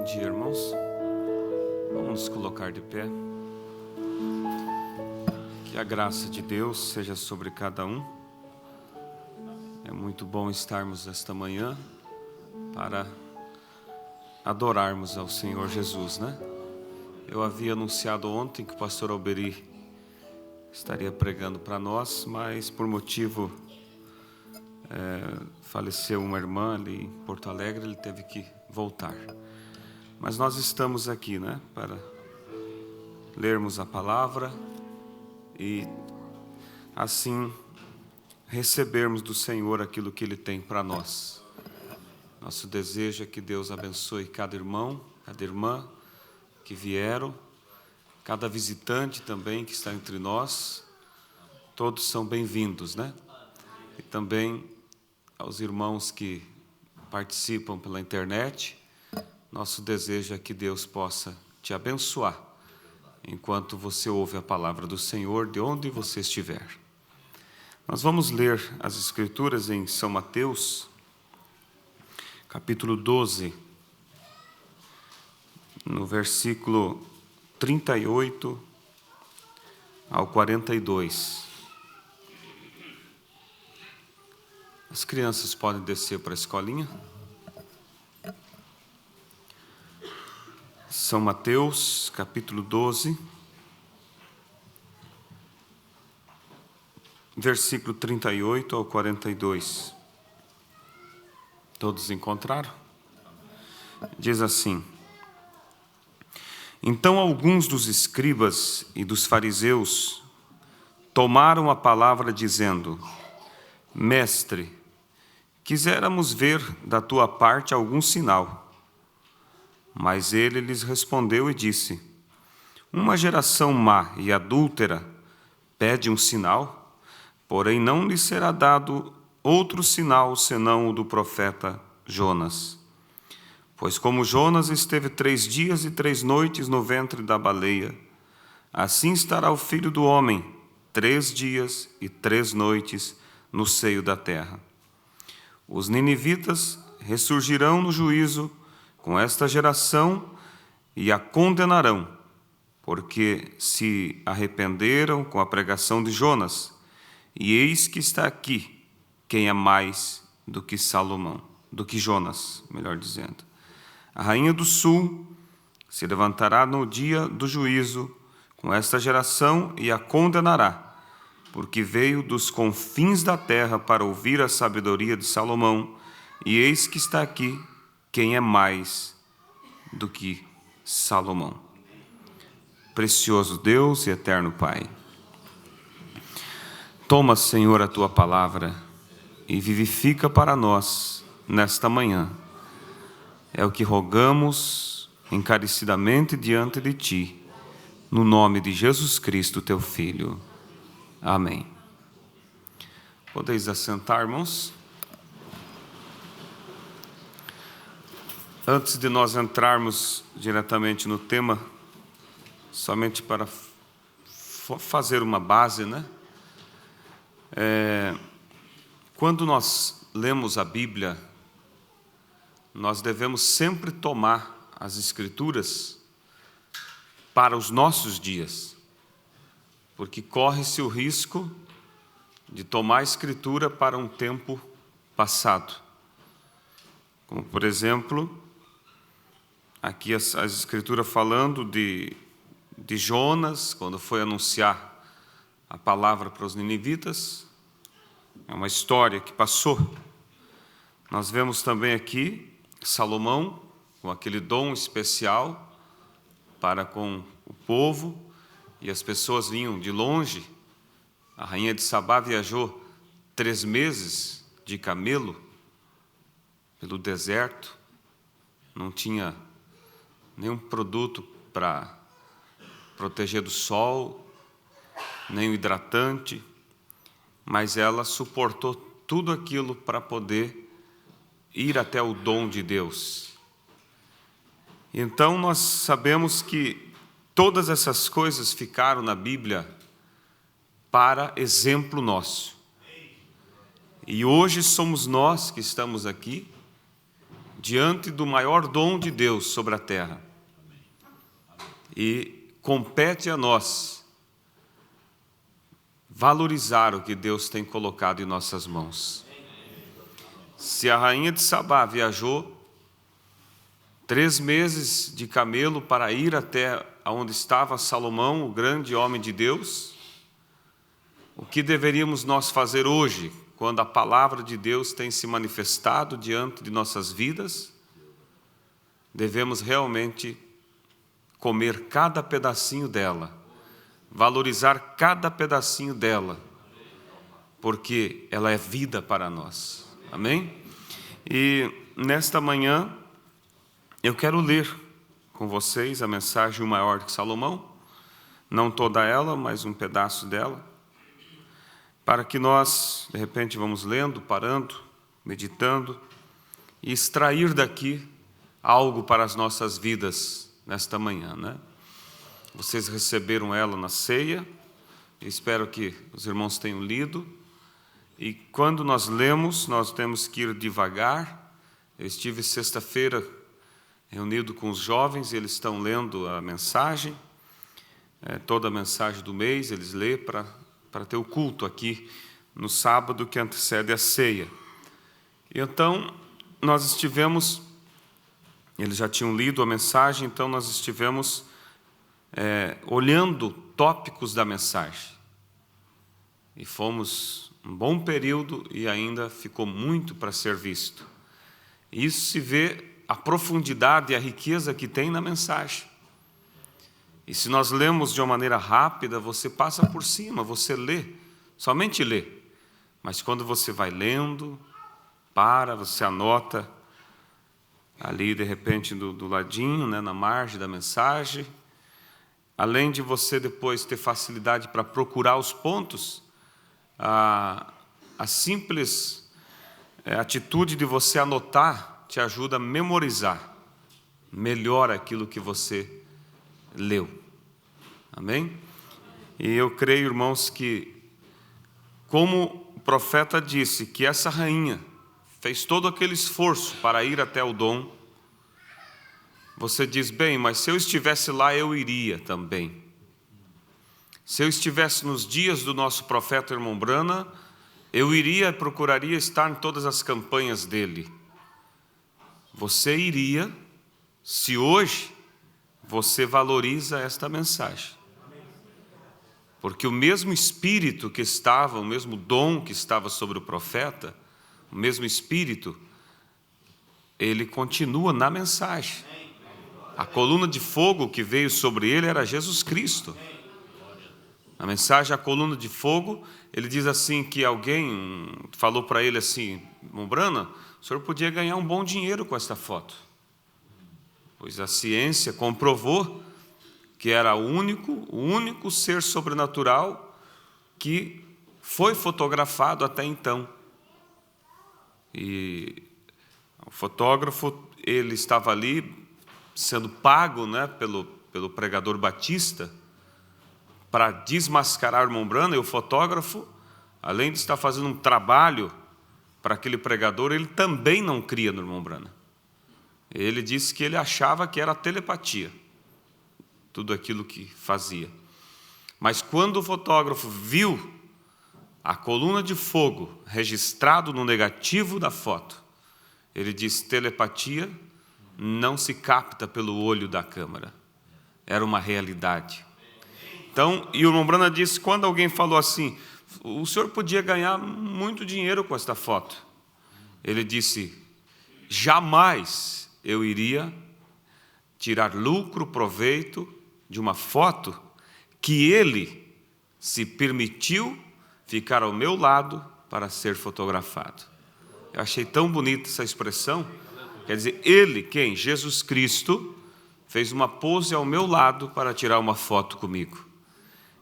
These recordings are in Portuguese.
Bom dia, irmãos. Vamos nos colocar de pé. Que a graça de Deus seja sobre cada um. É muito bom estarmos esta manhã para adorarmos ao Senhor Jesus, né? Eu havia anunciado ontem que o pastor Alberi estaria pregando para nós, mas por motivo faleceu uma irmã ali em Porto Alegre, ele teve que voltar. Mas nós estamos aqui, né, para lermos a palavra e assim recebermos do Senhor aquilo que Ele tem para nós. Nosso desejo é que Deus abençoe cada irmão, cada irmã que vieram, cada visitante também que está entre nós. Todos são bem-vindos, né? E também aos irmãos que participam pela internet. Nosso desejo é que Deus possa te abençoar enquanto você ouve a palavra do Senhor, de onde você estiver. Nós vamos ler as Escrituras em São Mateus, capítulo 12, no versículo 38 ao 42. As crianças podem descer para a escolinha. São Mateus, capítulo 12, versículo 38 ao 42. Todos encontraram? Diz assim: Então alguns dos escribas e dos fariseus tomaram a palavra dizendo: Mestre, quiséramos ver da tua parte algum sinal. Mas ele lhes respondeu e disse: Uma geração má e adúltera pede um sinal, porém não lhe será dado outro sinal senão o do profeta Jonas. Pois como Jonas esteve 3 dias e 3 noites no ventre da baleia, assim estará o Filho do Homem 3 dias e 3 noites no seio da terra. Os ninivitas ressurgirão no juízo com esta geração e a condenarão, porque se arrependeram com a pregação de Jonas, e eis que está aqui quem é mais do que Salomão, do que Jonas, melhor dizendo. A rainha do sul se levantará no dia do juízo com esta geração e a condenará, porque veio dos confins da terra para ouvir a sabedoria de Salomão, e eis que está aqui quem é mais do que Salomão. Precioso Deus e eterno Pai, toma, Senhor, a tua palavra e vivifica para nós nesta manhã. É o que rogamos encarecidamente diante de ti, no nome de Jesus Cristo, teu Filho. Amém. Podeis assentar, irmãos? Antes de nós entrarmos diretamente no tema, somente para fazer uma base, né? Quando nós lemos a Bíblia, nós devemos sempre tomar as Escrituras para os nossos dias, porque corre-se o risco de tomar a Escritura para um tempo passado. Como, por exemplo, aqui as Escrituras falando de Jonas, quando foi anunciar a palavra para os ninivitas. É uma história que passou. Nós vemos também aqui Salomão, com aquele dom especial para com o povo, e as pessoas vinham de longe. A rainha de Sabá viajou 3 meses de camelo pelo deserto, não tinha nenhum produto para proteger do sol, nem o hidratante, mas ela suportou tudo aquilo para poder ir até o dom de Deus. Então nós sabemos que todas essas coisas ficaram na Bíblia para exemplo nosso. E hoje somos nós que estamos aqui diante do maior dom de Deus sobre a terra. E compete a nós valorizar o que Deus tem colocado em nossas mãos. Se a rainha de Sabá viajou 3 meses de camelo para ir até onde estava Salomão, o grande homem de Deus, o que deveríamos nós fazer hoje, quando a palavra de Deus tem se manifestado diante de nossas vidas? Devemos realmente comer cada pedacinho dela, valorizar cada pedacinho dela, porque ela é vida para nós. Amém? E nesta manhã eu quero ler com vocês a mensagem O Maior de Salomão, não toda ela, mas um pedaço dela, para que nós, de repente, vamos lendo, parando, meditando, e extrair daqui algo para as nossas vidas nesta manhã, né? Vocês receberam ela na ceia, espero que os irmãos tenham lido, e quando nós lemos, nós temos que ir devagar. Eu estive sexta-feira reunido com os jovens, eles estão lendo a mensagem, toda a mensagem do mês, eles lêem para ter o culto aqui no sábado que antecede a ceia. E então, nós estivemos, eles já tinham lido a mensagem, então nós estivemos olhando tópicos da mensagem. E fomos um bom período e ainda ficou muito para ser visto. E isso se vê a profundidade e a riqueza que tem na mensagem. E se nós lemos de uma maneira rápida, você passa por cima, você lê, somente lê. Mas quando você vai lendo, você anota ali, de repente, do ladinho, né, na margem da mensagem. Além de você depois ter facilidade para procurar os pontos, a simples atitude de você anotar te ajuda a memorizar melhor aquilo que você leu. Amém? E eu creio, irmãos, que como o profeta disse que essa rainha fez todo aquele esforço para ir até o dom, você diz, bem, mas se eu estivesse lá, eu iria também. Se eu estivesse nos dias do nosso profeta irmão Brana, eu iria e procuraria estar em todas as campanhas dele. Você iria se hoje você valoriza esta mensagem. Porque o mesmo Espírito que estava, o mesmo dom que estava sobre o profeta, o mesmo Espírito, ele continua na mensagem. A coluna de fogo que veio sobre ele era Jesus Cristo. A mensagem, a coluna de fogo, ele diz assim que alguém falou para ele assim, Mombrana, o senhor podia ganhar um bom dinheiro com esta foto. Pois a ciência comprovou que era o único ser sobrenatural que foi fotografado até então. E o fotógrafo, ele estava ali sendo pago, né, pelo pregador Batista para desmascarar o irmão Brana, e o fotógrafo, além de estar fazendo um trabalho para aquele pregador, ele também não cria no irmão Brana. Ele disse que ele achava que era telepatia, tudo aquilo que fazia. Mas quando o fotógrafo viu a coluna de fogo registrado no negativo da foto, ele disse, telepatia não se capta pelo olho da câmera. Era uma realidade. Então, e o irmão Brana disse, quando alguém falou assim, o senhor podia ganhar muito dinheiro com esta foto. Ele disse, jamais eu iria tirar lucro, proveito de uma foto que ele se permitiu ficar ao meu lado para ser fotografado. Eu achei tão bonita essa expressão. Quer dizer, ele, quem? Jesus Cristo, fez uma pose ao meu lado para tirar uma foto comigo.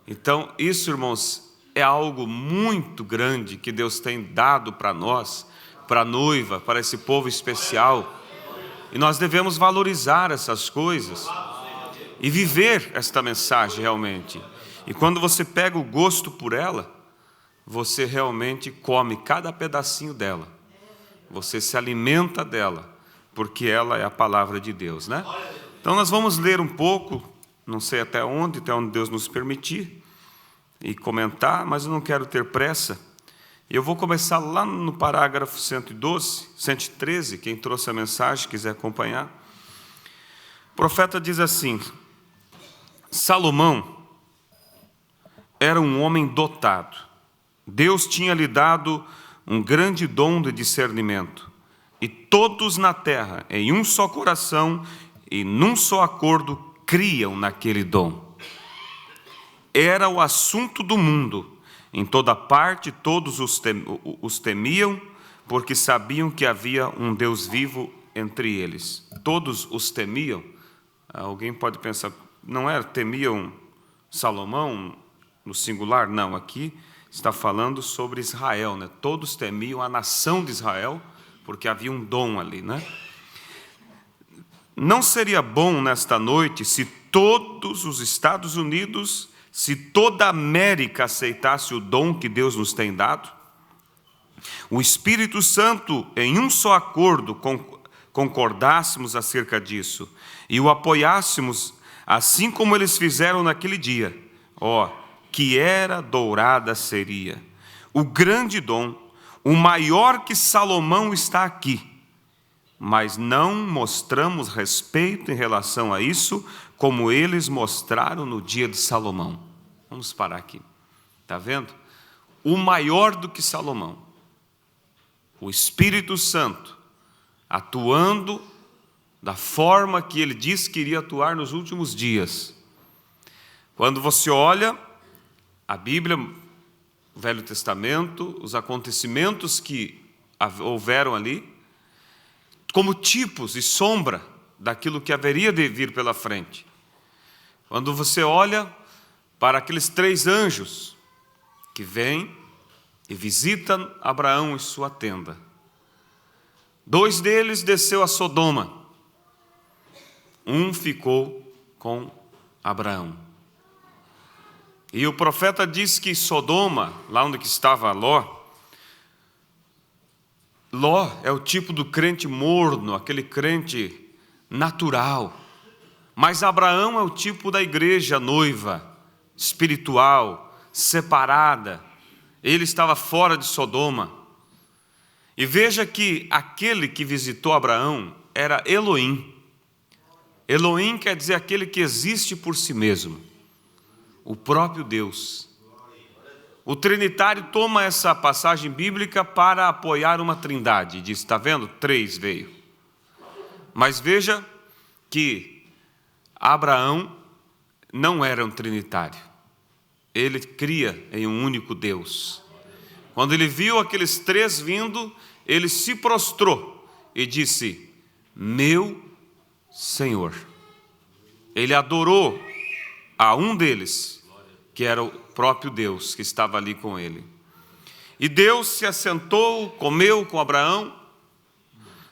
Então, isso, irmãos, é algo muito grande que Deus tem dado para nós, para a noiva, para esse povo especial. E nós devemos valorizar essas coisas e viver esta mensagem realmente. E quando você pega o gosto por ela, você realmente come cada pedacinho dela. Você se alimenta dela. porque ela é a palavra de Deus, né? Então nós vamos ler um pouco, não sei até onde Deus nos permitir, e comentar, mas eu não quero ter pressa. Eu vou começar lá no parágrafo 113, quem trouxe a mensagem, quiser acompanhar. O profeta diz assim: Salomão era um homem dotado. Deus tinha lhe dado um grande dom de discernimento. E todos na terra, em um só coração e num só acordo, criam naquele dom. Era o assunto do mundo. Em toda parte, todos os temiam, porque sabiam que havia um Deus vivo entre eles. Todos os temiam. Alguém pode pensar, não era temiam Salomão no singular? Não, aqui está falando sobre Israel, né? Todos temiam a nação de Israel, porque havia um dom ali, né? Não seria bom nesta noite se todos os Estados Unidos, se toda a América aceitasse o dom que Deus nos tem dado? O Espírito Santo, em um só acordo, concordássemos acerca disso e o apoiássemos, assim como eles fizeram naquele dia. Que era dourada seria. O grande dom, o maior que Salomão está aqui, mas não mostramos respeito em relação a isso, como eles mostraram no dia de Salomão. Vamos parar aqui. Está vendo? O maior do que Salomão, o Espírito Santo, atuando da forma que ele disse que iria atuar nos últimos dias. Quando você olha a Bíblia, o Velho Testamento, os acontecimentos que houveram ali, como tipos e sombra daquilo que haveria de vir pela frente. Quando você olha para aqueles 3 anjos que vêm e visitam Abraão em sua tenda. 2 deles desceu a Sodoma. 1 ficou com Abraão. E o profeta diz que Sodoma, lá onde estava Ló é o tipo do crente morno, aquele crente natural. Mas Abraão é o tipo da igreja noiva, espiritual, separada. Ele estava fora de Sodoma. E veja que aquele que visitou Abraão era Elohim. Elohim quer dizer aquele que existe por si mesmo. O próprio Deus. O Trinitário toma essa passagem bíblica para apoiar uma trindade. Diz, está vendo? 3 veio. Mas veja que Abraão não era um trinitário. Ele cria em um único Deus. Quando ele viu aqueles 3 vindo, ele se prostrou e disse: meu Senhor. Ele adorou a um deles, que era o próprio Deus que estava ali com ele. E Deus se assentou, comeu com Abraão.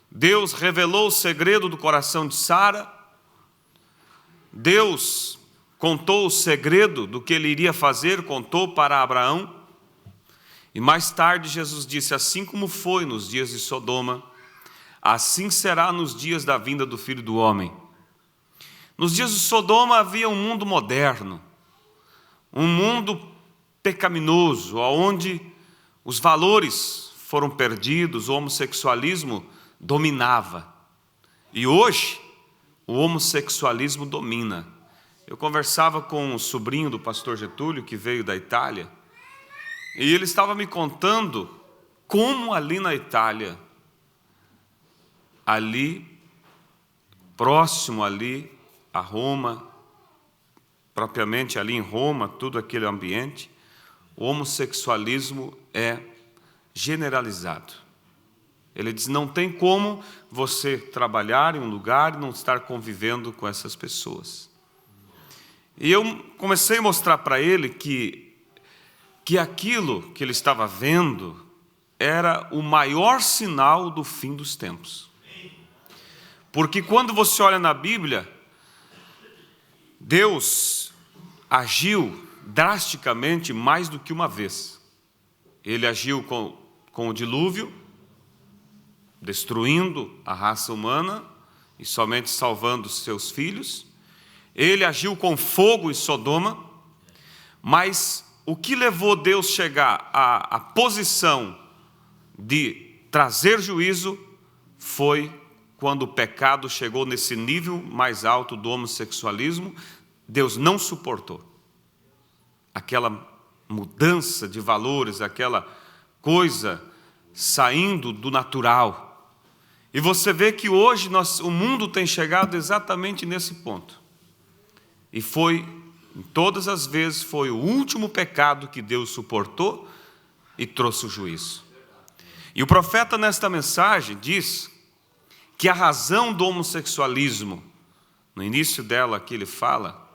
Deus revelou o segredo do coração de Sara. Deus contou o segredo do que ele iria fazer, contou para Abraão. E mais tarde Jesus disse: assim como foi nos dias de Sodoma, assim será nos dias da vinda do Filho do Homem. Nos dias de Sodoma havia um mundo moderno, um mundo pecaminoso, onde os valores foram perdidos, o homossexualismo dominava. E hoje, o homossexualismo domina. Eu conversava com um sobrinho do pastor Getúlio, que veio da Itália, e ele estava me contando como ali na Itália, ali, próximo ali a Roma, propriamente ali em Roma, todo aquele ambiente, o homossexualismo é generalizado. Ele diz, não tem como você trabalhar em um lugar e não estar convivendo com essas pessoas. E eu comecei a mostrar para ele que aquilo que ele estava vendo era o maior sinal do fim dos tempos. Porque quando você olha na Bíblia, Deus agiu drasticamente mais do que uma vez. Ele agiu com o dilúvio, destruindo a raça humana e somente salvando seus filhos. Ele agiu com fogo em Sodoma, mas o que levou Deus a chegar à posição de trazer juízo foi quando o pecado chegou nesse nível mais alto do homossexualismo. Deus não suportou aquela mudança de valores, aquela coisa saindo do natural. E você vê que hoje o mundo tem chegado exatamente nesse ponto. E foi, em todas as vezes, foi o último pecado que Deus suportou e trouxe o juízo. E o profeta, nesta mensagem, diz que a razão do homossexualismo, no início dela aqui ele fala,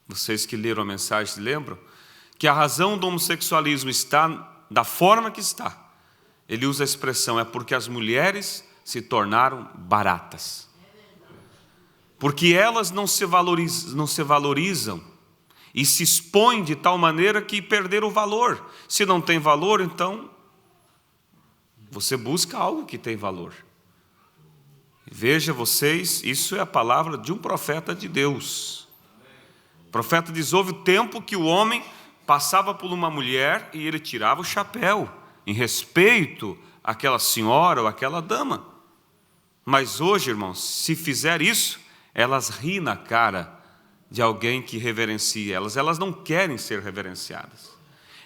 vocês que leram a mensagem se lembram, que a razão do homossexualismo está da forma que está. Ele usa a expressão, é porque as mulheres se tornaram baratas. Porque elas não se valorizam e se expõem de tal maneira que perderam o valor. Se não tem valor, então você busca algo que tem valor. Veja vocês, isso é a palavra de um profeta de Deus. O profeta diz, houve o tempo que o homem passava por uma mulher e ele tirava o chapéu, em respeito àquela senhora ou àquela dama. Mas hoje, irmãos, se fizer isso, elas riem na cara de alguém que reverencia elas. Elas não querem ser reverenciadas.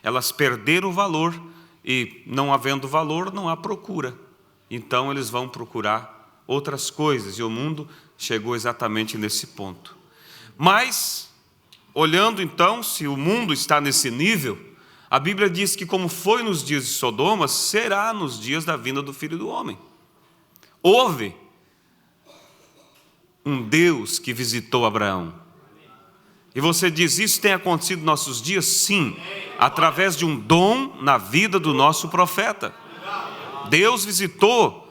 Elas perderam o valor e, não havendo valor, não há procura. Então, eles vão procurar outras coisas e o mundo chegou exatamente nesse ponto. Mas, olhando então, se o mundo está nesse nível, a Bíblia diz que como foi nos dias de Sodoma, será nos dias da vinda do Filho do Homem. Houve um Deus que visitou Abraão. E você diz, isso tem acontecido nos nossos dias? Sim, através de um dom na vida do nosso profeta. Deus visitou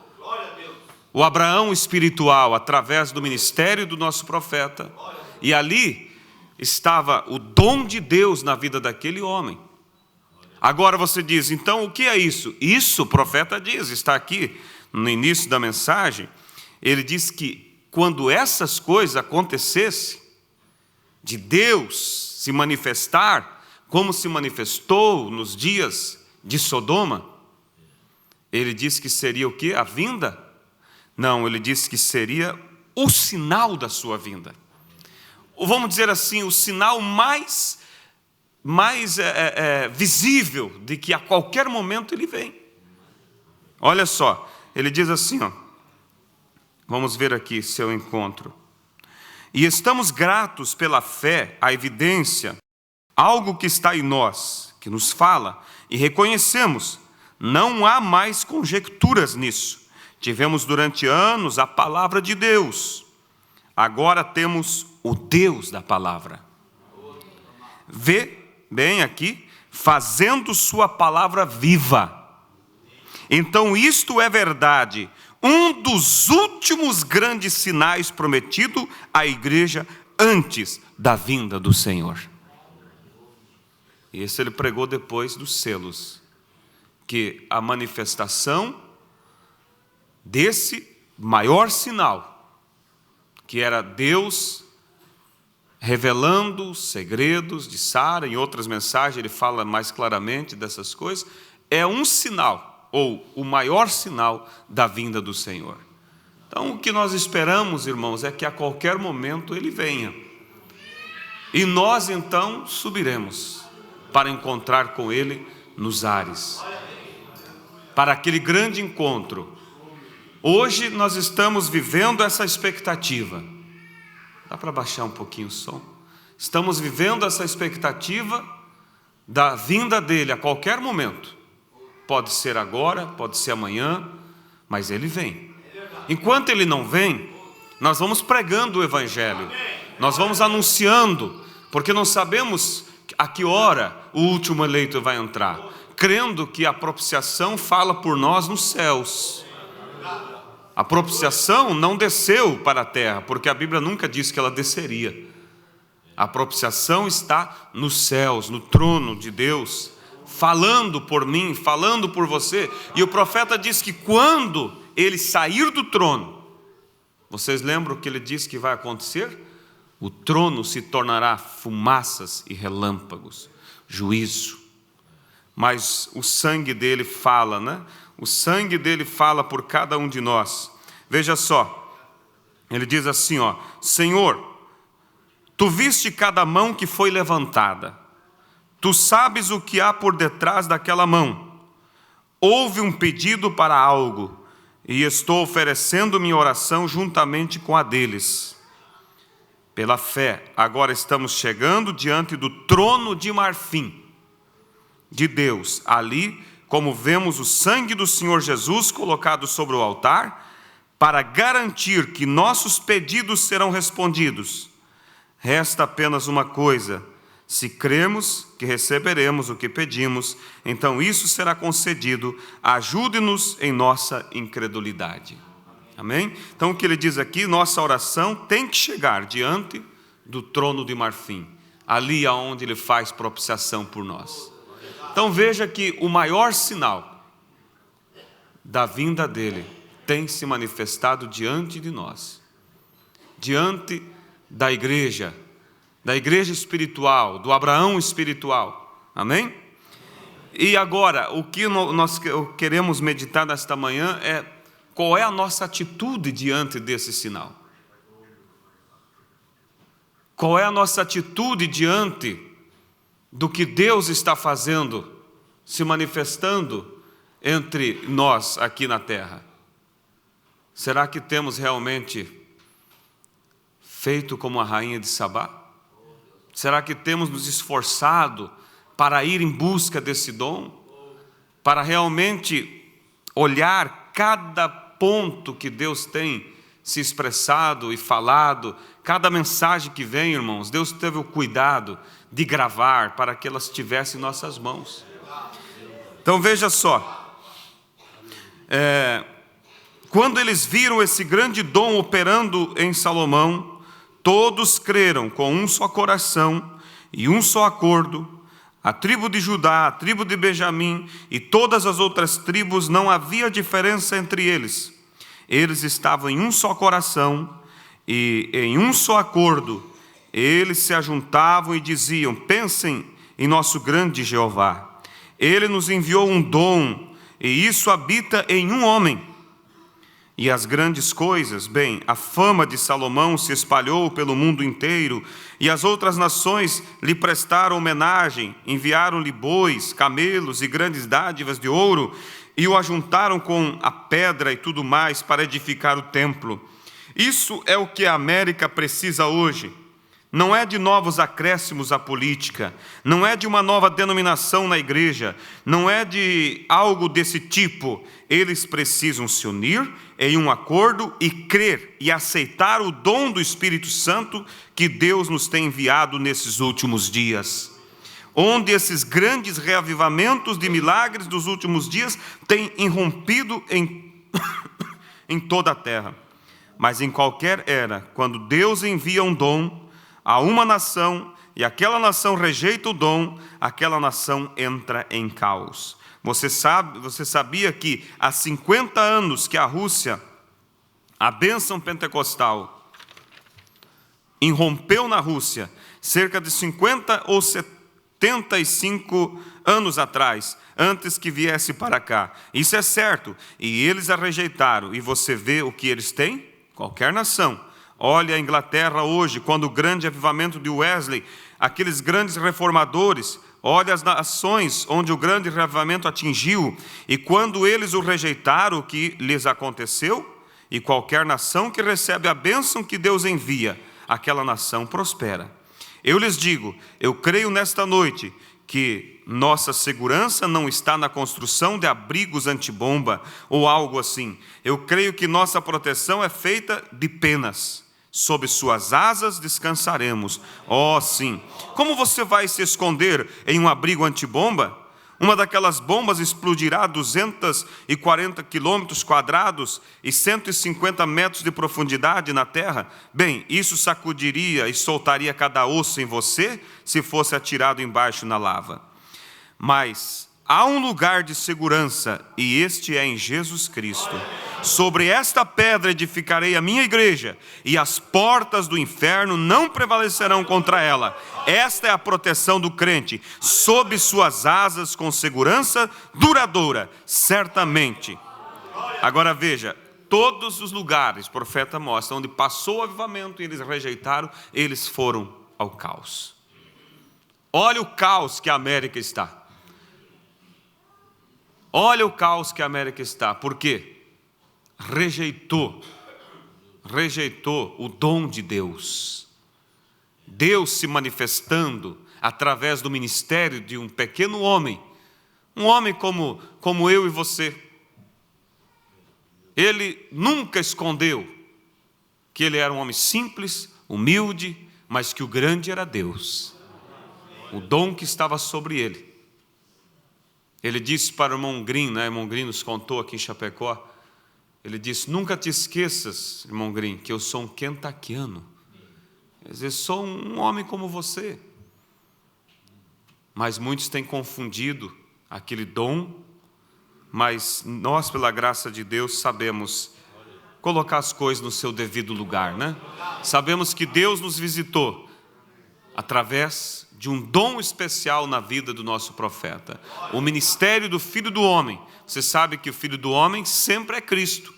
o Abraão espiritual através do ministério do nosso profeta. E ali estava o dom de Deus na vida daquele homem. Agora você diz, então o que é isso? Isso o profeta diz, está aqui no início da mensagem. Ele diz que quando essas coisas acontecessem, de Deus se manifestar, como se manifestou nos dias de Sodoma, ele disse que seria o quê? A vinda? Não, ele disse que seria o sinal da sua vinda. Ou vamos dizer assim, o sinal mais visível de que a qualquer momento ele vem. Olha só, ele diz assim, ó, vamos ver aqui se eu encontro. E estamos gratos pela fé, a evidência, algo que está em nós, que nos fala, e reconhecemos, não há mais conjecturas nisso. Tivemos durante anos a palavra de Deus, agora temos o Deus da palavra. Vê bem aqui, fazendo sua palavra viva. Então isto é verdade, um dos últimos grandes sinais prometido à igreja antes da vinda do Senhor. E isso ele pregou depois dos selos, que a manifestação desse maior sinal, que era Deus revelando segredos de Sara, em outras mensagens ele fala mais claramente dessas coisas, é um sinal, ou o maior sinal da vinda do Senhor. Então o que nós esperamos, irmãos, é que a qualquer momento ele venha. E nós então subiremos para encontrar com ele nos ares, para aquele grande encontro. Hoje nós estamos vivendo essa expectativa. Dá para baixar um pouquinho o som? Estamos vivendo essa expectativa da vinda dele a qualquer momento. Pode ser agora, pode ser amanhã, mas ele vem. Enquanto ele não vem, nós vamos pregando o evangelho. Nós vamos anunciando, porque não sabemos a que hora o último eleito vai entrar. Crendo que a propiciação fala por nós nos céus. A propiciação não desceu para a terra, porque a Bíblia nunca disse que ela desceria. A propiciação está nos céus, no trono de Deus, falando por mim, falando por você. E o profeta diz que quando ele sair do trono, vocês lembram o que ele disse que vai acontecer? O trono se tornará fumaças e relâmpagos, juízo. Mas o sangue dele fala, né? O sangue dele fala por cada um de nós. Veja só, ele diz assim, ó: Senhor, tu viste cada mão que foi levantada, tu sabes o que há por detrás daquela mão. Houve um pedido para algo, e estou oferecendo minha oração juntamente com a deles. Pela fé, agora estamos chegando diante do trono de marfim de Deus. Ali, como vemos o sangue do Senhor Jesus colocado sobre o altar, para garantir que nossos pedidos serão respondidos. Resta apenas uma coisa: se cremos que receberemos o que pedimos, então isso será concedido. Ajude-nos em nossa incredulidade. Amém? Então o que ele diz aqui, nossa oração tem que chegar diante do trono de marfim, ali aonde ele faz propiciação por nós. Então veja que o maior sinal da vinda dele tem se manifestado diante de nós, diante da igreja espiritual, do Abraão espiritual. Amém? E agora, o que nós queremos meditar nesta manhã é qual é a nossa atitude diante desse sinal. Qual é a nossa atitude diante do que Deus está fazendo, se manifestando entre nós aqui na terra? Será que temos realmente feito como a rainha de Sabá? Será que temos nos esforçado para ir em busca desse dom? Para realmente olhar cada ponto que Deus tem se expressado e falado, cada mensagem que vem, irmãos, Deus teve o cuidado de gravar para que elas estivessem em nossas mãos. Então veja só, quando eles viram esse grande dom operando em Salomão, todos creram com um só coração e um só acordo. A tribo de Judá, a tribo de Benjamim e todas as outras tribos, não havia diferença entre eles. Eles estavam em um só coração e em um só acordo. Eles se ajuntavam e diziam: pensem em nosso grande Jeová. Ele nos enviou um dom, e isso habita em um homem. E as grandes coisas, bem, a fama de Salomão se espalhou pelo mundo inteiro, e as outras nações lhe prestaram homenagem, enviaram-lhe bois, camelos e grandes dádivas de ouro, e o ajuntaram com a pedra e tudo mais para edificar o templo. Isso é o que a América precisa hoje. Não é de novos acréscimos à política, não é de uma nova denominação na igreja, não é de algo desse tipo. Eles precisam se unir em um acordo e crer e aceitar o dom do Espírito Santo que Deus nos tem enviado nesses últimos dias, onde esses grandes reavivamentos de milagres dos últimos dias têm irrompido em toda a terra. Mas em qualquer era, quando Deus envia um dom a uma nação, e aquela nação rejeita o dom, aquela nação entra em caos. Você sabia que há 50 anos que a Rússia, a bênção pentecostal, irrompeu na Rússia, cerca de 50 ou 75 anos atrás, antes que viesse para cá. Isso é certo, e eles a rejeitaram, e você vê o que eles têm? Qualquer nação. Olha a Inglaterra hoje, quando o grande avivamento de Wesley, aqueles grandes reformadores, olha as nações onde o grande reavivamento atingiu, e quando eles o rejeitaram, o que lhes aconteceu? E qualquer nação que recebe a bênção que Deus envia, aquela nação prospera. Eu lhes digo, eu creio nesta noite que nossa segurança não está na construção de abrigos antibomba ou algo assim. Eu creio que nossa proteção é feita de penas. Sob suas asas descansaremos. Oh, sim. Como você vai se esconder em um abrigo antibomba? Uma daquelas bombas explodirá a 240 quilômetros quadrados e 150 metros de profundidade na terra. Bem, isso sacudiria e soltaria cada osso em você se fosse atirado embaixo na lava. Mas há um lugar de segurança, e este é em Jesus Cristo. Sobre esta pedra edificarei a minha igreja, e as portas do inferno não prevalecerão contra ela. Esta é a proteção do crente, sob suas asas com segurança duradoura, certamente. Agora veja, todos os lugares, o profeta mostra, onde passou o avivamento e eles rejeitaram, eles foram ao caos. Olha o caos que a América está. Olha o caos que a América está. Por quê? Rejeitou o dom de Deus. Deus se manifestando através do ministério de um pequeno homem. Um homem como eu e você. Ele nunca escondeu que ele era um homem simples, humilde, mas que o grande era Deus. O dom que estava sobre ele. Ele disse para o irmão Green, né? O irmão Green nos contou aqui em Chapecó. Ele disse: nunca te esqueças, irmão Green, que eu sou um quentaquiano. Quer dizer, sou um homem como você. Mas muitos têm confundido aquele dom. Mas nós, pela graça de Deus, sabemos colocar as coisas no seu devido lugar, né? Sabemos que Deus nos visitou através de um dom especial na vida do nosso profeta. O ministério do Filho do Homem. Você sabe que o Filho do Homem sempre é Cristo.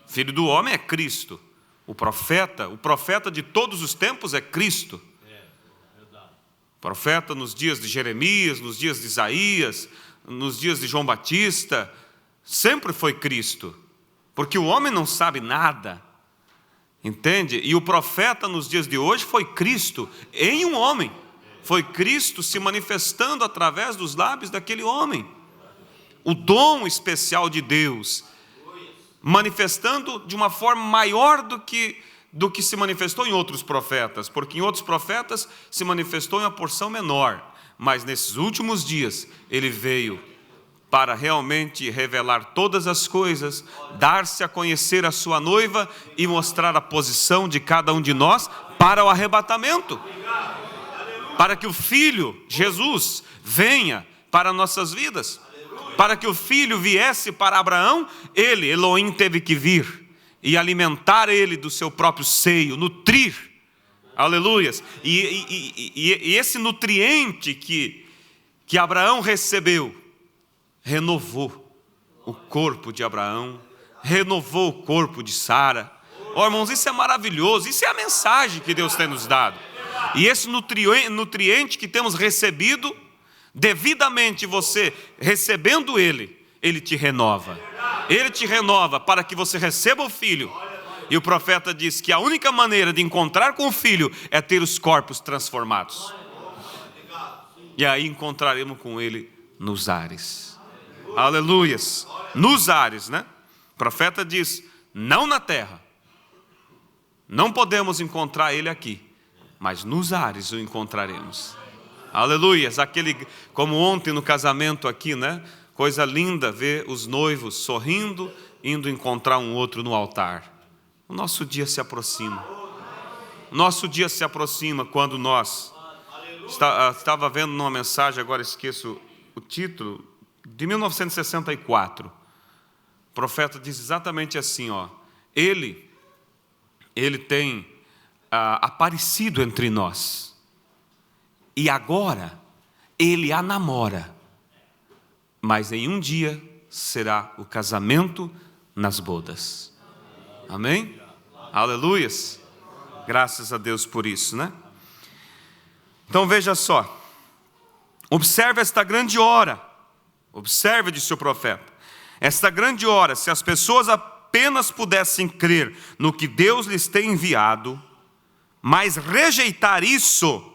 O Filho do Homem é Cristo. O profeta de todos os tempos é Cristo. O profeta nos dias de Jeremias, nos dias de Isaías, nos dias de João Batista, sempre foi Cristo. Porque o homem não sabe nada. Entende? E o profeta nos dias de hoje foi Cristo em um homem. Foi Cristo se manifestando através dos lábios daquele homem. O dom especial de Deus, manifestando de uma forma maior do que se manifestou em outros profetas, porque em outros profetas se manifestou em uma porção menor, mas nesses últimos dias ele veio para realmente revelar todas as coisas, dar-se a conhecer a sua noiva e mostrar a posição de cada um de nós para o arrebatamento. Para que o Filho, Jesus, venha para nossas vidas. Para que o Filho viesse para Abraão, Elohim, teve que vir e alimentar ele do seu próprio seio, nutrir. Aleluias. E esse nutriente que Abraão recebeu, renovou o corpo de Abraão, renovou o corpo de Sara. Oh, irmãos, isso é maravilhoso, isso é a mensagem que Deus tem nos dado. E esse nutriente que temos recebido, devidamente você recebendo ele te renova. Ele te renova para que você receba o Filho. E o profeta diz que a única maneira de encontrar com o Filho é ter os corpos transformados. E aí encontraremos com ele nos ares. Aleluias. Nos ares, né? O profeta diz, não na terra. Não podemos encontrar ele aqui, mas nos ares o encontraremos. Aleluias. Como ontem no casamento aqui, né? Coisa linda ver os noivos sorrindo, indo encontrar um outro no altar. O nosso dia se aproxima. Nosso dia se aproxima quando nós... Estava vendo numa mensagem, agora esqueço o título, de 1964. O profeta diz exatamente assim, ó. Ele tem aparecido entre nós. E agora, ele a namora. Mas em um dia será o casamento nas bodas. Amém? Aleluias. Graças a Deus por isso, né? Então veja só. Observe esta grande hora. Observe, disse o profeta. Esta grande hora, se as pessoas apenas pudessem crer no que Deus lhes tem enviado, mas rejeitar isso,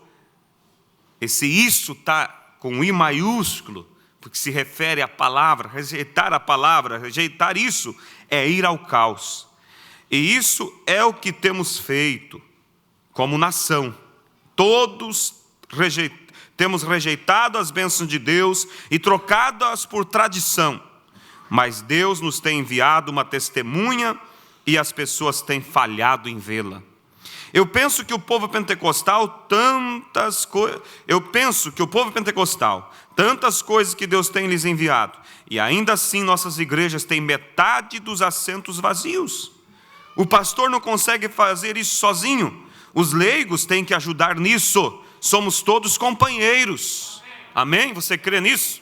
esse isso está com I maiúsculo, porque se refere à palavra, rejeitar isso é ir ao caos. E isso é o que temos feito como nação. Todos temos rejeitado as bênçãos de Deus e trocado-as por tradição. Mas Deus nos tem enviado uma testemunha e as pessoas têm falhado em vê-la. Eu penso que o povo pentecostal, tantas coisas que Deus tem lhes enviado, e ainda assim nossas igrejas têm metade dos assentos vazios. O pastor não consegue fazer isso sozinho. Os leigos têm que ajudar nisso. Somos todos companheiros. Amém? Você crê nisso?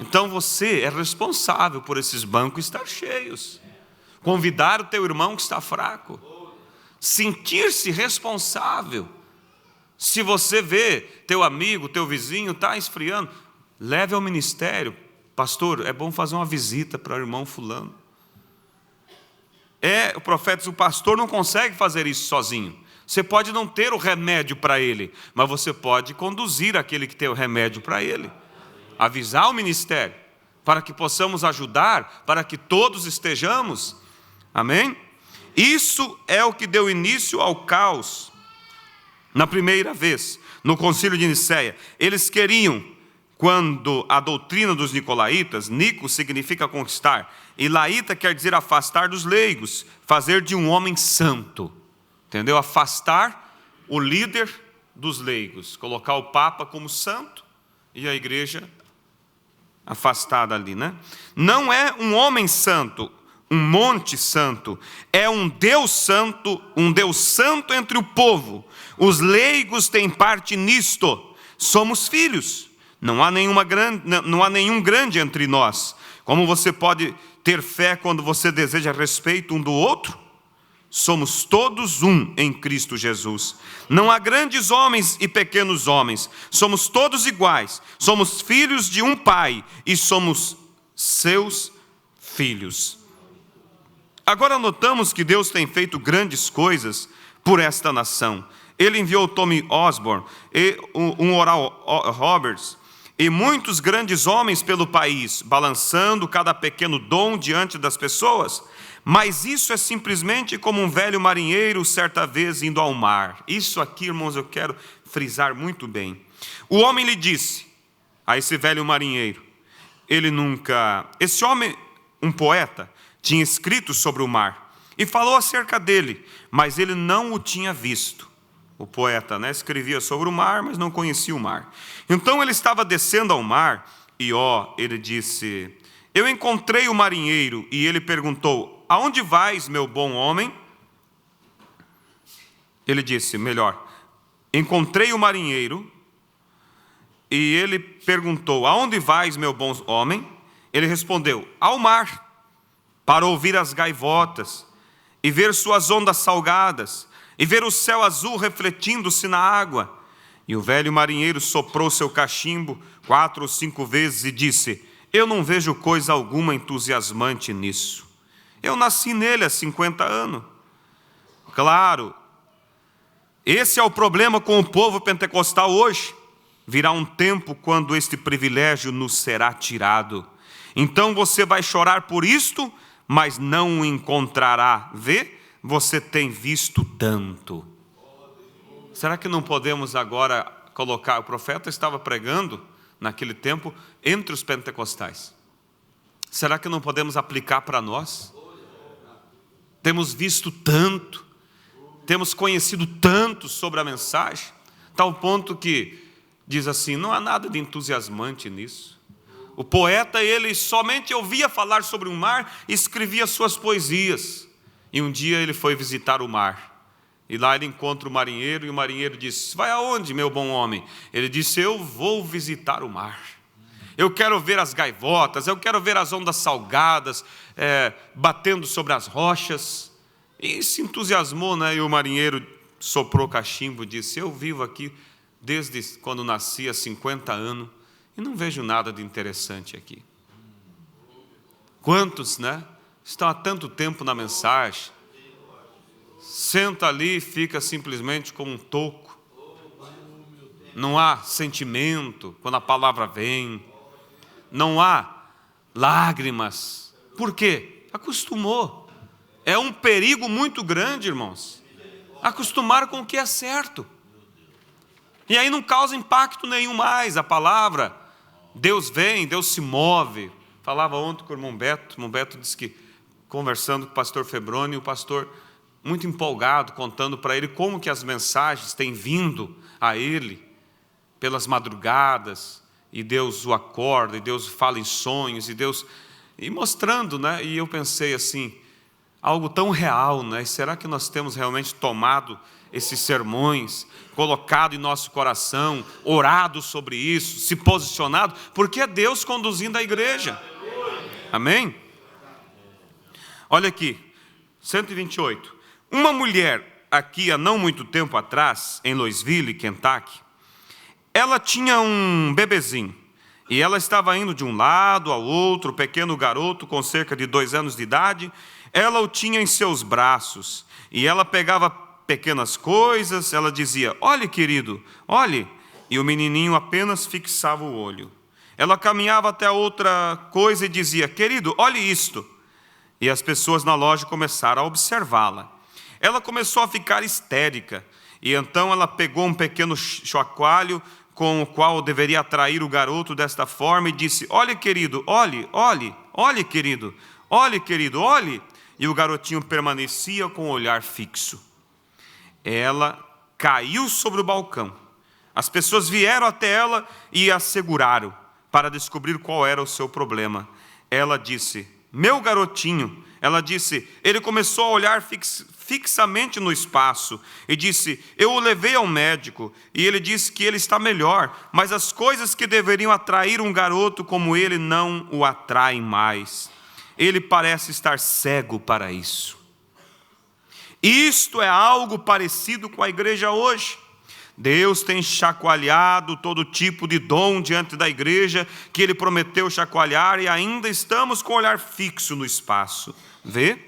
Então você é responsável por esses bancos estar cheios. Convidar o teu irmão que está fraco. Sentir-se responsável. Se você vê teu amigo, teu vizinho está esfriando, leve ao ministério. Pastor, é bom fazer uma visita para o irmão fulano. O profeta, o pastor não consegue fazer isso sozinho. Você pode não ter o remédio para ele, mas você pode conduzir aquele que tem o remédio para ele. Avisar o ministério, para que possamos ajudar, para que todos estejamos. Amém? Isso é o que deu início ao caos. Na primeira vez, no concílio de Nicéia, eles queriam, quando a doutrina dos nicolaítas, Nico significa conquistar, e laíta quer dizer afastar dos leigos, fazer de um homem santo. Entendeu? Afastar o líder dos leigos, colocar o Papa como santo e a igreja afastada ali, né? Não é um homem santo, um monte santo, é um Deus santo entre o povo. Os leigos têm parte nisto. Somos filhos. Não há nenhum grande entre nós. Como você pode ter fé quando você deseja respeito um do outro? Somos todos um em Cristo Jesus. Não há grandes homens e pequenos homens. Somos todos iguais. Somos filhos de um Pai e somos seus filhos. Agora notamos que Deus tem feito grandes coisas por esta nação. Ele enviou Tommy Osborne e um Oral Roberts e muitos grandes homens pelo país, balançando cada pequeno dom diante das pessoas. Mas isso é simplesmente como um velho marinheiro certa vez indo ao mar. Isso aqui, irmãos, eu quero frisar muito bem. O homem lhe disse a esse velho marinheiro, esse homem, um poeta, tinha escrito sobre o mar e falou acerca dele, mas ele não o tinha visto. O poeta, escrevia sobre o mar, mas não conhecia o mar. Então ele estava descendo ao mar e ele disse: eu encontrei o marinheiro. E ele perguntou: aonde vais, meu bom homem? Ele disse, encontrei o marinheiro. E ele perguntou: aonde vais, meu bom homem? Ele respondeu: ao mar, para ouvir as gaivotas e ver suas ondas salgadas e ver o céu azul refletindo-se na água. E o velho marinheiro soprou seu cachimbo 4 ou 5 vezes e disse: eu não vejo coisa alguma entusiasmante nisso. Eu nasci nele há 50 anos. Claro, esse é o problema com o povo pentecostal hoje. Virá um tempo quando este privilégio nos será tirado. Então você vai chorar por isto, mas não o encontrará. Vê? Você tem visto tanto. Será que não podemos agora colocar? O profeta estava pregando naquele tempo entre os pentecostais. Será que não podemos aplicar para nós? Temos visto tanto, temos conhecido tanto sobre a mensagem, tal ponto que diz assim: não há nada de entusiasmante nisso. O poeta, ele somente ouvia falar sobre o mar e escrevia suas poesias. E um dia ele foi visitar o mar. E lá ele encontra o marinheiro, e o marinheiro disse: vai aonde, meu bom homem? Ele disse: eu vou visitar o mar. Eu quero ver as gaivotas, eu quero ver as ondas salgadas, batendo sobre as rochas. E se entusiasmou, E o marinheiro soprou cachimbo e disse: eu vivo aqui desde quando nasci, há 50 anos, e não vejo nada de interessante aqui. Quantos, estão há tanto tempo na mensagem, senta ali e fica simplesmente como um toco. Não há sentimento quando a palavra vem, não há lágrimas. Por quê? Acostumou. É um perigo muito grande, irmãos, acostumar com o que é certo. E aí não causa impacto nenhum mais a palavra. Deus vem, Deus se move. Falava ontem com o irmão Beto disse que, conversando com o pastor Febroni, o pastor muito empolgado, contando para ele como que as mensagens têm vindo a ele pelas madrugadas, e Deus o acorda, e Deus fala em sonhos, e mostrando, né? E eu pensei assim, algo tão real, né? E será que nós temos realmente tomado esses sermões, colocado em nosso coração, orado sobre isso, se posicionado? Porque é Deus conduzindo a igreja. Amém? Olha aqui, 128. Uma mulher aqui há não muito tempo atrás, em Louisville, Kentucky, ela tinha um bebezinho, e ela estava indo de um lado ao outro, o pequeno garoto com cerca de 2 anos de idade, ela o tinha em seus braços, e ela pegava pequenas coisas, ela dizia, olhe querido, olhe, e o menininho apenas fixava o olho. Ela caminhava até outra coisa e dizia, querido, olhe isto, e as pessoas na loja começaram a observá-la. Ela começou a ficar histérica, e então ela pegou um pequeno chocalho com o qual deveria atrair o garoto desta forma e disse, olhe querido, olhe, olhe, olhe querido, olhe querido, olhe. E o garotinho permanecia com o olhar fixo. Ela caiu sobre o balcão. As pessoas vieram até ela e a seguraram para descobrir qual era o seu problema. Ela disse, meu garotinho, ela disse, ele começou a olhar fixamente no espaço e disse, eu o levei ao médico e ele disse que ele está melhor, mas as coisas que deveriam atrair um garoto como ele não o atraem mais. Ele parece estar cego para isso. Isto é algo parecido com a igreja hoje. Deus tem chacoalhado todo tipo de dom diante da igreja que Ele prometeu chacoalhar e ainda estamos com o olhar fixo no espaço. Vê?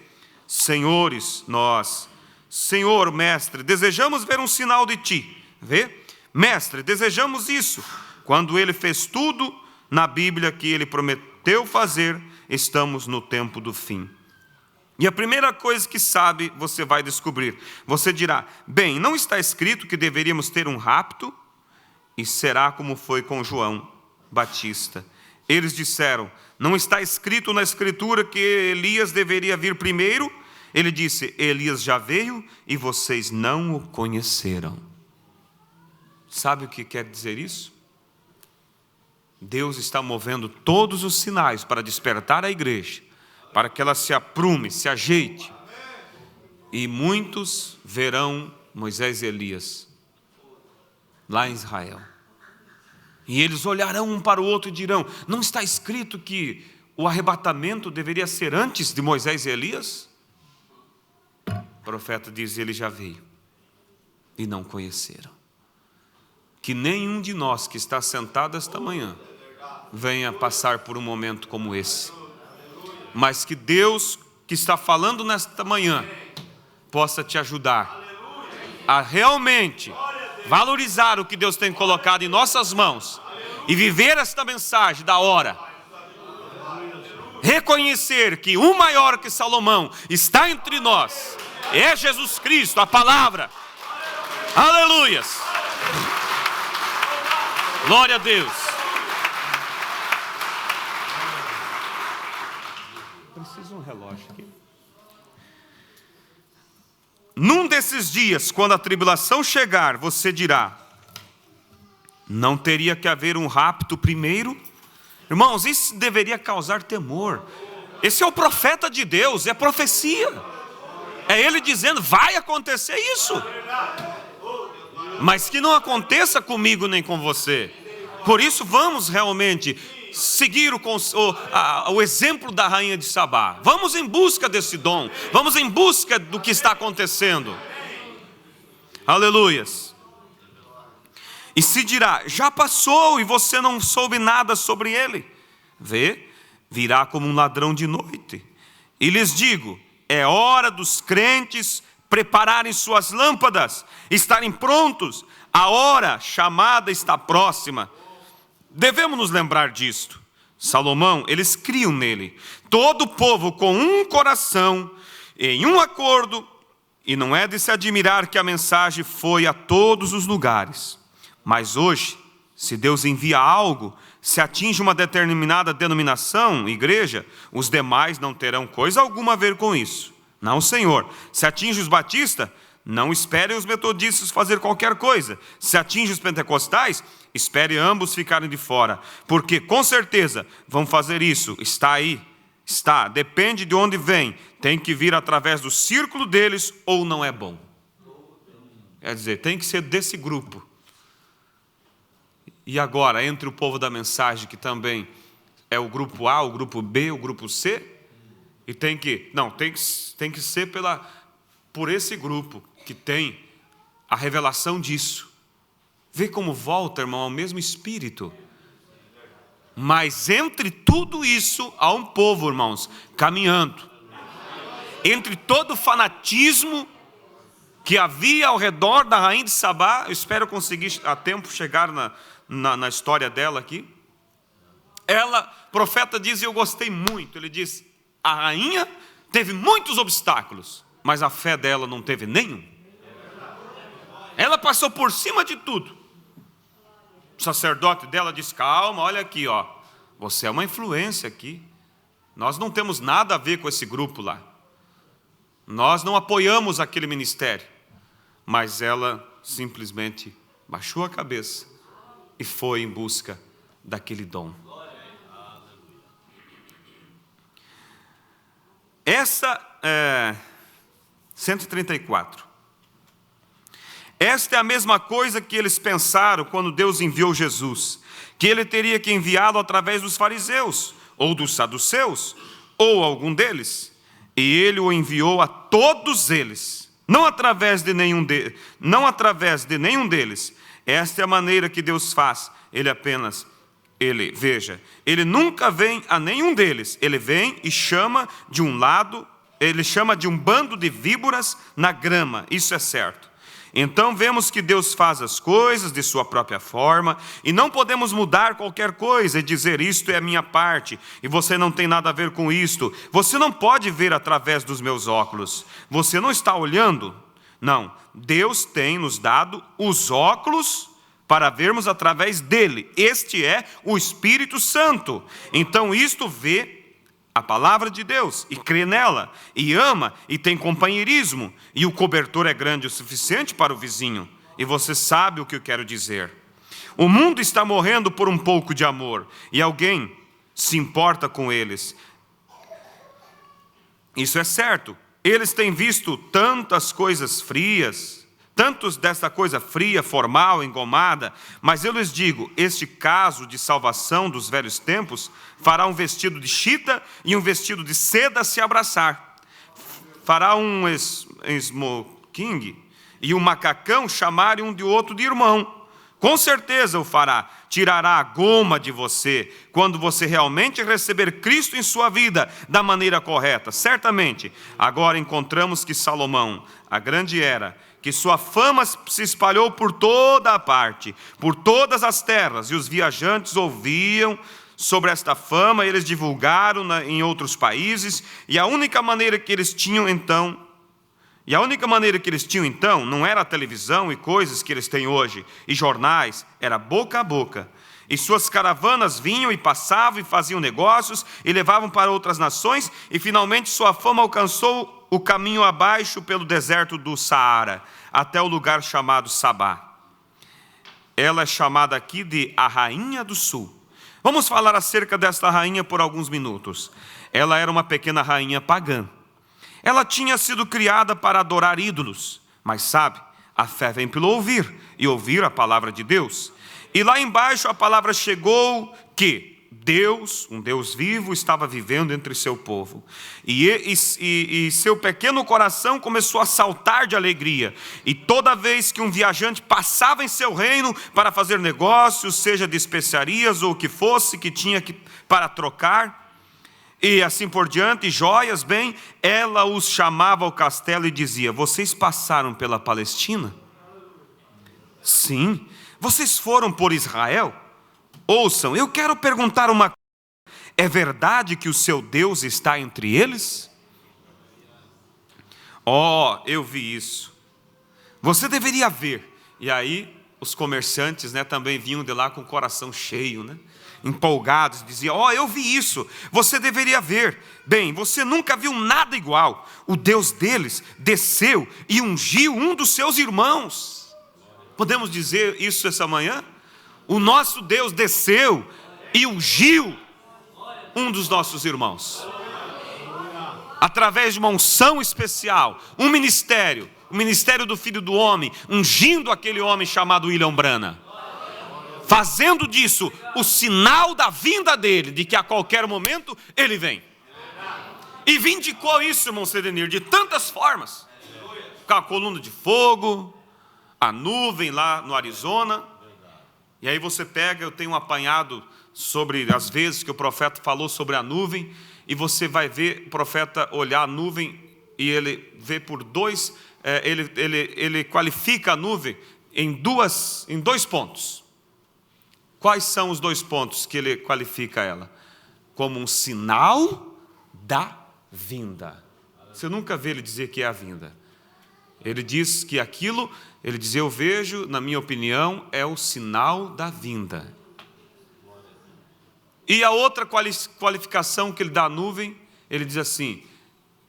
Senhores, nós, Senhor, Mestre, desejamos ver um sinal de Ti. Vê? Mestre, desejamos isso. Quando Ele fez tudo na Bíblia que Ele prometeu fazer, estamos no tempo do fim. E a primeira coisa que sabe, você vai descobrir. Você dirá, bem, não está escrito que deveríamos ter um rapto? E será como foi com João Batista. Eles disseram, não está escrito na Escritura que Elias deveria vir primeiro? Ele disse, Elias já veio e vocês não o conheceram. Sabe o que quer dizer isso? Deus está movendo todos os sinais para despertar a igreja, para que ela se aprume, se ajeite. E muitos verão Moisés e Elias lá em Israel. E eles olharão um para o outro e dirão, não está escrito que o arrebatamento deveria ser antes de Moisés e Elias? O profeta diz, ele já veio e não conheceram. Que nenhum de nós que está sentado esta manhã venha passar por um momento como esse. Mas que Deus que está falando nesta manhã possa te ajudar a realmente valorizar o que Deus tem colocado em nossas mãos e viver esta mensagem da hora. Reconhecer que o maior que Salomão está entre nós, é Jesus Cristo, a palavra. Aleluias! Glória a Deus! Preciso um relógio aqui. Num desses dias, quando a tribulação chegar, você dirá, não teria que haver um rapto primeiro? Irmãos, isso deveria causar temor. Esse é o profeta de Deus, é profecia. É ele dizendo, vai acontecer isso. Mas que não aconteça comigo nem com você. Por isso vamos realmente seguir o exemplo da rainha de Sabá. Vamos em busca desse dom. Vamos em busca do que está acontecendo. Aleluias. E se dirá, já passou e você não soube nada sobre ele. Vê, virá como um ladrão de noite. E lhes digo, é hora dos crentes prepararem suas lâmpadas, estarem prontos. A hora chamada está próxima. Devemos nos lembrar disto. Salomão, eles criam nele. Todo o povo com um coração, em um acordo. E não é de se admirar que a mensagem foi a todos os lugares. Mas hoje, se Deus envia algo, se atinge uma determinada denominação, igreja, os demais não terão coisa alguma a ver com isso. Não, Senhor. Se atinge os batistas, não esperem os metodistas fazer qualquer coisa. Se atinge os pentecostais, espere ambos ficarem de fora. Porque com certeza vão fazer isso. Está aí. Está. Depende de onde vem. Tem que vir através do círculo deles ou não é bom. Quer dizer, tem que ser desse grupo. E agora, entre o povo da mensagem, que também é o grupo A, o grupo B, o grupo C, e tem que ser por esse grupo que tem a revelação disso. Vê como volta, irmão, ao mesmo Espírito. Mas entre tudo isso, há um povo, irmãos, caminhando. Entre todo o fanatismo que havia ao redor da rainha de Sabá, eu espero conseguir a tempo chegar na história dela aqui. Ela, profeta diz, e eu gostei muito, ele diz, a rainha teve muitos obstáculos, mas a fé dela não teve nenhum. Ela passou por cima de tudo. O sacerdote dela disse, calma, olha aqui, ó, você é uma influência aqui. Nós não temos nada a ver com esse grupo lá. Nós não apoiamos aquele ministério. Mas ela simplesmente baixou a cabeça e foi em busca daquele dom. Essa é 134. Esta é a mesma coisa que eles pensaram quando Deus enviou Jesus, que ele teria que enviá-lo através dos fariseus, ou dos saduceus, ou algum deles. E ele o enviou a todos eles, não através de nenhum deles. Esta é a maneira que Deus faz. Ele nunca vem a nenhum deles. Ele vem e chama de um lado, ele chama de um bando de víboras na grama. Isso é certo. Então vemos que Deus faz as coisas de sua própria forma, e não podemos mudar qualquer coisa e dizer, isto é a minha parte, e você não tem nada a ver com isto. Você não pode ver através dos meus óculos. Você não está olhando? Não. Deus tem nos dado os óculos para vermos através dele. Este é o Espírito Santo. Então isto vê a palavra de Deus, e crê nela, e ama, e tem companheirismo, e o cobertor é grande o suficiente para o vizinho, e você sabe o que eu quero dizer. O mundo está morrendo por um pouco de amor, e alguém se importa com eles. Isso é certo. Eles têm visto tantas coisas frias, tantos dessa coisa fria, formal, engomada, mas eu lhes digo, este caso de salvação dos velhos tempos fará um vestido de chita e um vestido de seda se abraçar. Fará um smoking e um macacão chamarem um de outro de irmão. Com certeza o fará. Tirará a goma de você quando você realmente receber Cristo em sua vida da maneira correta. Certamente, agora encontramos que Salomão, a grande era, que sua fama se espalhou por toda a parte, por todas as terras, e os viajantes ouviam sobre esta fama, eles divulgaram em outros países, e a única maneira que eles tinham então não era a televisão e coisas que eles têm hoje, e jornais, era boca a boca. E suas caravanas vinham e passavam e faziam negócios e levavam para outras nações, e finalmente sua fama alcançou o caminho abaixo pelo deserto do Saara, até o lugar chamado Sabá. Ela é chamada aqui de a Rainha do Sul. Vamos falar acerca desta rainha por alguns minutos. Ela era uma pequena rainha pagã. Ela tinha sido criada para adorar ídolos, mas sabe, a fé vem pelo ouvir, e ouvir a palavra de Deus. E lá embaixo a palavra chegou que Deus, um Deus vivo, estava vivendo entre seu povo. E seu pequeno coração começou a saltar de alegria. E toda vez que um viajante passava em seu reino para fazer negócios, seja de especiarias ou o que fosse que tinha para trocar, e assim por diante, joias, bem, ela os chamava ao castelo e dizia, vocês passaram pela Palestina? Sim. Vocês foram por Israel? Ouçam, eu quero perguntar uma coisa. É verdade que o seu Deus está entre eles? Oh, eu vi isso. Você deveria ver. E aí, os comerciantes, também vinham de lá com o coração cheio, empolgados, diziam: ó, eu vi isso, você deveria ver. Bem, você nunca viu nada igual. O Deus deles desceu e ungiu um dos seus irmãos. Podemos dizer isso essa manhã? O nosso Deus desceu e ungiu um dos nossos irmãos. Através de uma unção especial, um ministério, o ministério do Filho do Homem, ungindo aquele homem chamado William Branham, fazendo disso o sinal da vinda dele, de que a qualquer momento ele vem. E vindicou isso, irmão Sedenir, de tantas formas. Com a coluna de fogo, a nuvem lá no Arizona. E aí você pega, eu tenho um apanhado sobre as vezes que o profeta falou sobre a nuvem, e você vai ver o profeta olhar a nuvem e ele vê por dois, ele qualifica a nuvem em dois pontos. Quais são os 2 pontos que ele qualifica ela? Como um sinal da vinda. Você nunca vê ele dizer que é a vinda. Ele diz que aquilo, ele diz: eu vejo, na minha opinião, é o sinal da vinda. E a outra qualificação que ele dá à nuvem, ele diz assim,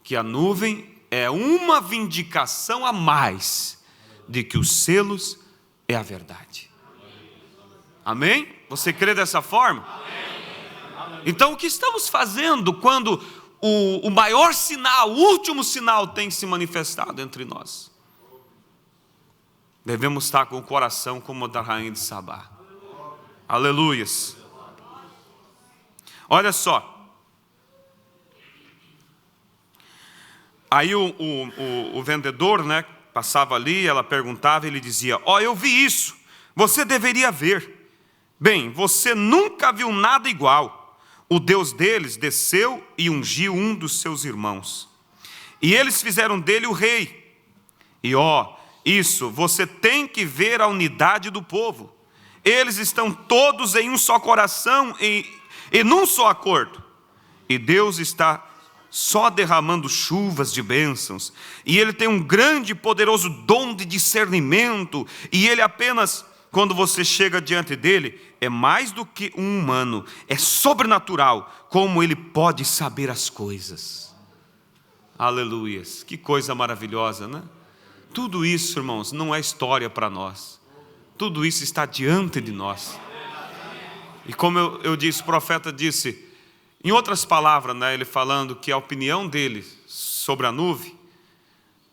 que a nuvem é uma vindicação a mais de que os selos é a verdade. Amém? Você crê dessa forma? Então o que estamos fazendo quando o maior sinal, o último sinal tem se manifestado entre nós? Devemos estar com o coração como o da rainha de Sabá. Aleluias. Olha só. Aí o vendedor, né, passava ali, ela perguntava, ele dizia: ó, eu vi isso, você deveria ver. Bem, você nunca viu nada igual. O Deus deles desceu e ungiu um dos seus irmãos. E eles fizeram dele o rei. E ó, isso, você tem que ver a unidade do povo. Eles estão todos em um só coração e num só acordo. E Deus está só derramando chuvas de bênçãos. E Ele tem um grande e poderoso dom de discernimento. E Ele apenas, quando você chega diante dele, é mais do que um humano. É sobrenatural como Ele pode saber as coisas. Aleluias. Que coisa maravilhosa, né? Tudo isso, irmãos, não é história para nós. Tudo isso está diante de nós. E como eu disse, o profeta disse, em outras palavras, né, ele falando que a opinião dele sobre a nuvem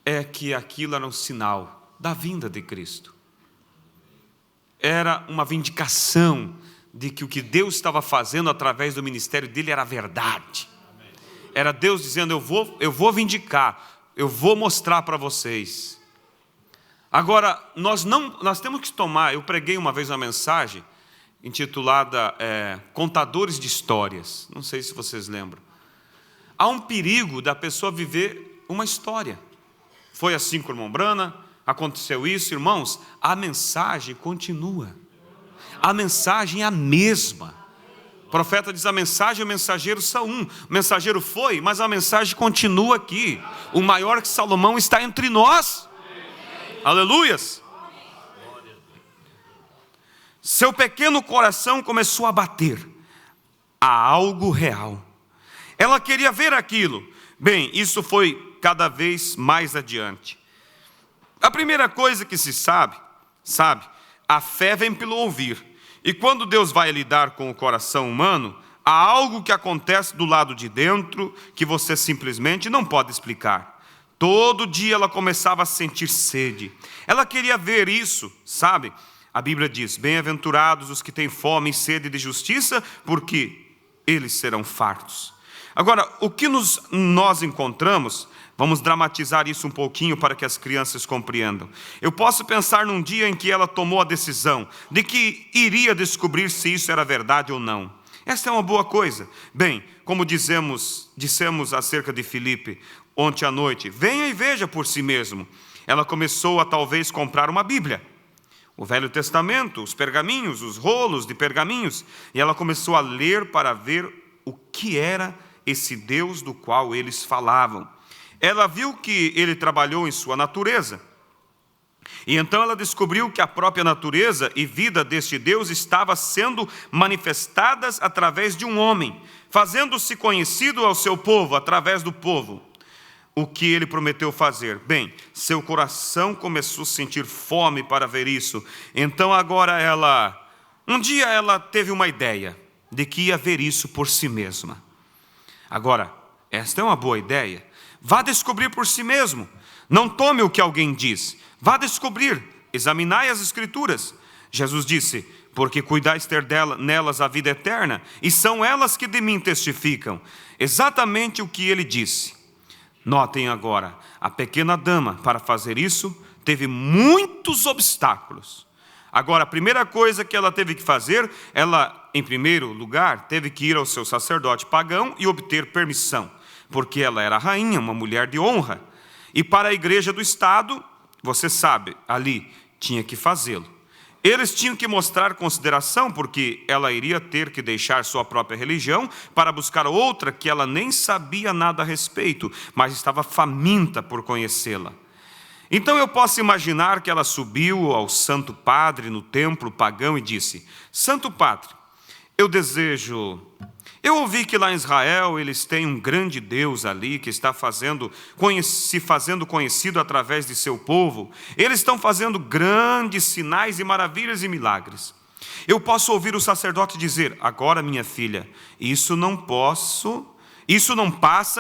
é que aquilo era um sinal da vinda de Cristo. Era uma vindicação de que o que Deus estava fazendo através do ministério dele era verdade. Era Deus dizendo: eu vou vindicar, eu vou mostrar para vocês. Agora, nós temos que tomar, eu preguei uma vez uma mensagem intitulada Contadores de Histórias. Não sei se vocês lembram. Há um perigo da pessoa viver uma história. Foi assim com o irmão Branham, aconteceu isso, irmãos. A mensagem continua. A mensagem é a mesma. O profeta diz: a mensagem e o mensageiro são um. O mensageiro foi, mas a mensagem continua aqui. O maior que Salomão está entre nós. Aleluias. Seu pequeno coração começou a bater. Há algo real. Ela queria ver aquilo. Bem, isso foi cada vez mais adiante. A primeira coisa que se sabe, a fé vem pelo ouvir. E quando Deus vai lidar com o coração humano, há algo que acontece do lado de dentro que você simplesmente não pode explicar. Todo dia ela começava a sentir sede. Ela queria ver isso, sabe? A Bíblia diz: bem-aventurados os que têm fome e sede de justiça, porque eles serão fartos. Agora, o que nós encontramos, vamos dramatizar isso um pouquinho para que as crianças compreendam. Eu posso pensar num dia em que ela tomou a decisão de que iria descobrir se isso era verdade ou não. Esta é uma boa coisa. Bem, como dissemos acerca de Filipe ontem à noite, venha e veja por si mesmo. Ela começou a talvez comprar uma Bíblia, o Velho Testamento, os pergaminhos, os rolos de pergaminhos, e ela começou a ler para ver o que era esse Deus do qual eles falavam. Ela viu que ele trabalhou em sua natureza. E então ela descobriu que a própria natureza e vida deste Deus estava sendo manifestadas através de um homem, fazendo-se conhecido ao seu povo, através do povo, o que ele prometeu fazer. Bem, seu coração começou a sentir fome para ver isso. Então agora um dia ela teve uma ideia de que ia ver isso por si mesma. Agora, esta é uma boa ideia. Vá descobrir por si mesmo. Não tome o que alguém diz. Vá descobrir, examinai as Escrituras. Jesus disse: porque cuidais ter nelas a vida eterna, e são elas que de mim testificam. Exatamente o que ele disse. Notem agora, a pequena dama, para fazer isso, teve muitos obstáculos. Agora, a primeira coisa que ela teve que fazer, ela, em primeiro lugar, teve que ir ao seu sacerdote pagão e obter permissão, porque ela era rainha, uma mulher de honra. E para a igreja do Estado, você sabe, ali tinha que fazê-lo. Eles tinham que mostrar consideração, porque ela iria ter que deixar sua própria religião para buscar outra que ela nem sabia nada a respeito, mas estava faminta por conhecê-la. Então eu posso imaginar que ela subiu ao Santo Padre no templo pagão e disse: Santo Padre, eu ouvi que lá em Israel eles têm um grande Deus ali que está se fazendo conhecido através de seu povo. Eles estão fazendo grandes sinais e maravilhas e milagres. Eu posso ouvir o sacerdote dizer: agora, minha filha, isso não passa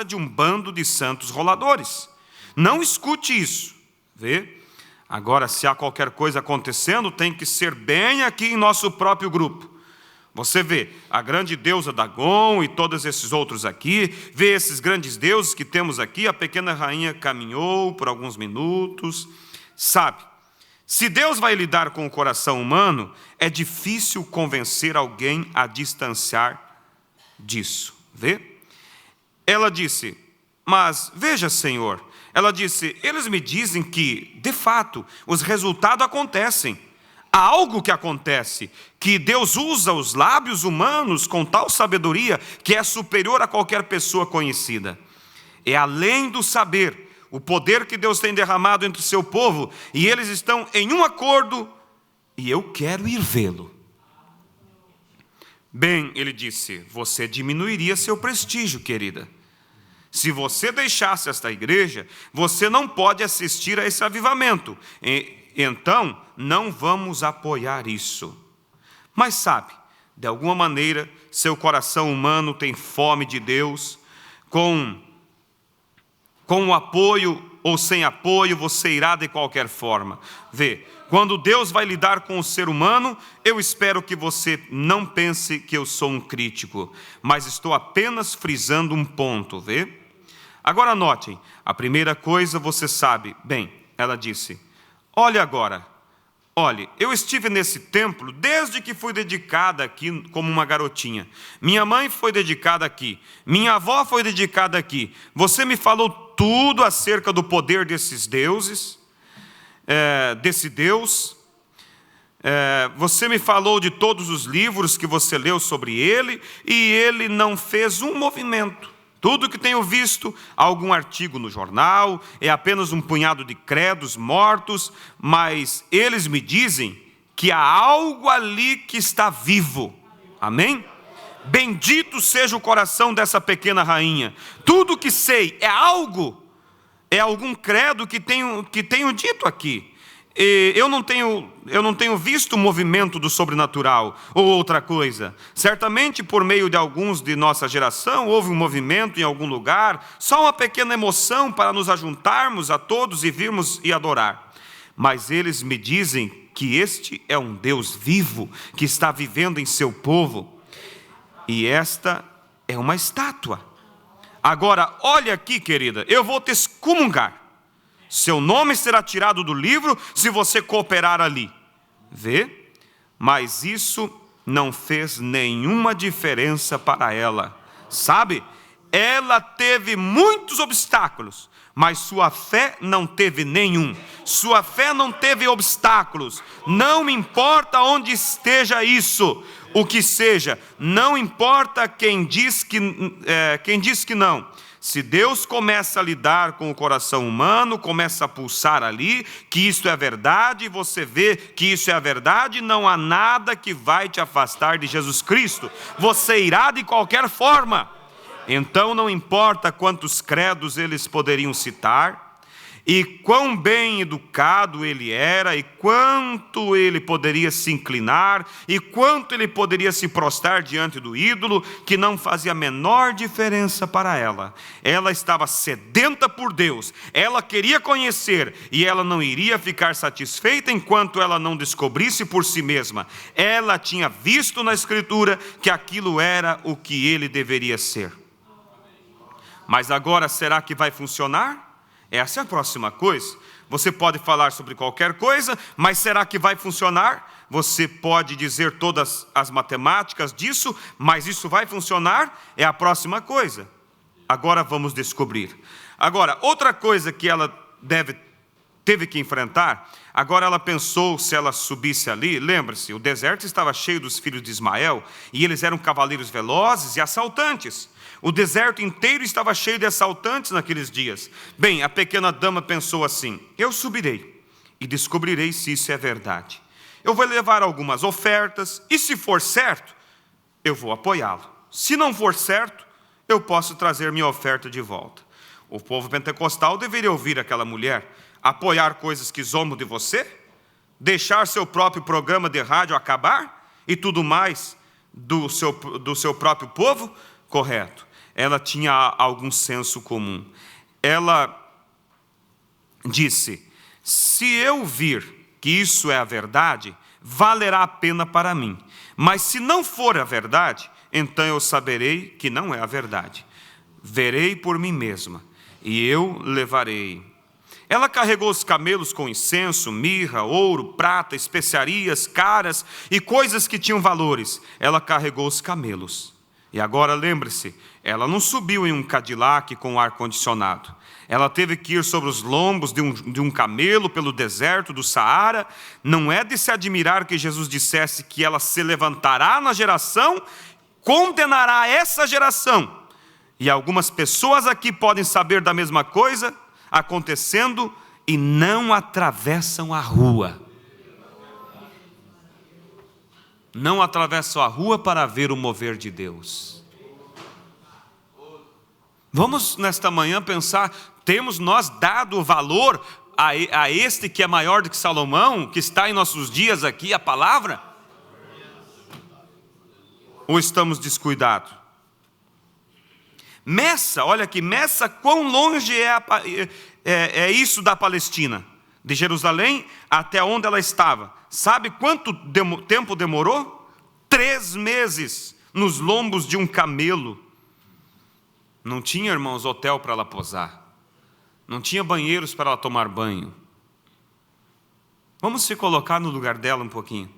de um bando de santos roladores. Não escute isso. Vê? Agora, se há qualquer coisa acontecendo, tem que ser bem aqui em nosso próprio grupo. Você vê a grande deusa Dagon e todos esses outros aqui, vê esses grandes deuses que temos aqui. A pequena rainha caminhou por alguns minutos. Sabe, se Deus vai lidar com o coração humano, é difícil convencer alguém a distanciar disso. Vê? Ela disse: mas veja, Senhor, ela disse, eles me dizem que, de fato, os resultados acontecem. Há algo que acontece, que Deus usa os lábios humanos com tal sabedoria que é superior a qualquer pessoa conhecida. É além do saber, o poder que Deus tem derramado entre o seu povo, e eles estão em um acordo, e eu quero ir vê-lo. Bem, ele disse, você diminuiria seu prestígio, querida. Se você deixasse esta igreja, você não pode assistir a esse avivamento. Então, não vamos apoiar isso. Mas sabe, de alguma maneira, seu coração humano tem fome de Deus. Com o apoio ou sem apoio, você irá de qualquer forma. Vê, quando Deus vai lidar com o ser humano, eu espero que você não pense que eu sou um crítico, mas estou apenas frisando um ponto, vê? Agora notem, a primeira coisa você sabe. Bem, ela disse, olhe agora, olhe, eu estive nesse templo desde que fui dedicada aqui como uma garotinha. Minha mãe foi dedicada aqui, minha avó foi dedicada aqui. Você me falou tudo acerca do poder desses deuses, desse Deus. Você me falou de todos os livros que você leu sobre ele, e ele não fez um movimento. Tudo que tenho visto, algum artigo no jornal, é apenas um punhado de credos mortos, mas eles me dizem que há algo ali que está vivo. Amém? Bendito seja o coração dessa pequena rainha. Tudo que sei é algum credo que tenho dito aqui. Eu não tenho visto o movimento do sobrenatural ou outra coisa. Certamente por meio de alguns de nossa geração houve um movimento em algum lugar, só uma pequena emoção para nos ajuntarmos a todos e virmos e adorar. Mas eles me dizem que este é um Deus vivo que está vivendo em seu povo. E esta é uma estátua. Agora, olha aqui, querida, eu vou te excomungar. Seu nome será tirado do livro se você cooperar ali. Vê? Mas isso não fez nenhuma diferença para ela. Sabe? Ela teve muitos obstáculos, mas sua fé não teve nenhum. Sua fé não teve obstáculos. Não me importa onde esteja isso, o que seja. Não importa quem diz que não. Se Deus começa a lidar com o coração humano, começa a pulsar ali, que isso é verdade, você vê que isso é a verdade, não há nada que vai te afastar de Jesus Cristo. Você irá de qualquer forma. Então não importa quantos credos eles poderiam citar, e quão bem educado ele era, e quanto ele poderia se inclinar, e quanto ele poderia se prostrar diante do ídolo, que não fazia a menor diferença para ela. Ela estava sedenta por Deus, ela queria conhecer, e ela não iria ficar satisfeita enquanto ela não descobrisse por si mesma. Ela tinha visto na Escritura que aquilo era o que ele deveria ser. Mas agora, será que vai funcionar? Essa é a próxima coisa. Você pode falar sobre qualquer coisa, mas será que vai funcionar? Você pode dizer todas as matemáticas disso, mas isso vai funcionar? É a próxima coisa. Agora vamos descobrir. Agora, outra coisa que ela teve que enfrentar, agora ela pensou se ela subisse ali, lembre-se, o deserto estava cheio dos filhos de Ismael, e eles eram cavaleiros velozes e assaltantes. O deserto inteiro estava cheio de assaltantes naqueles dias. Bem, a pequena dama pensou assim: eu subirei e descobrirei se isso é verdade. Eu vou levar algumas ofertas, e se for certo, eu vou apoiá-lo. Se não for certo, eu posso trazer minha oferta de volta. O povo pentecostal deveria ouvir aquela mulher: apoiar coisas que zombam de você? Deixar seu próprio programa de rádio acabar? E tudo mais do seu próprio povo? Correto. Ela tinha algum senso comum. Ela disse: se eu vir que isso é a verdade, valerá a pena para mim. Mas se não for a verdade, então eu saberei que não é a verdade. Verei por mim mesma, e eu levarei. Ela carregou os camelos com incenso, mirra, ouro, prata, especiarias caras e coisas que tinham valores. Ela carregou os camelos. E agora lembre-se, ela não subiu em um Cadillac com ar-condicionado. Ela teve que ir sobre os lombos de um camelo pelo deserto do Saara. Não é de se admirar que Jesus dissesse que ela se levantará na geração, condenará essa geração. E algumas pessoas aqui podem saber da mesma coisa acontecendo e não atravessam a rua. Não atravessam a rua para ver o mover de Deus. Vamos nesta manhã pensar: temos nós dado valor a este que é maior do que Salomão, que está em nossos dias aqui, a palavra? Ou estamos descuidados? Meça, olha aqui, meça quão longe é isso da Palestina, de Jerusalém até onde ela estava. Sabe quanto tempo demorou? 3 meses nos lombos de um camelo. Não tinha, irmãos, hotel para ela posar. Não tinha banheiros para ela tomar banho. Vamos se colocar no lugar dela um pouquinho.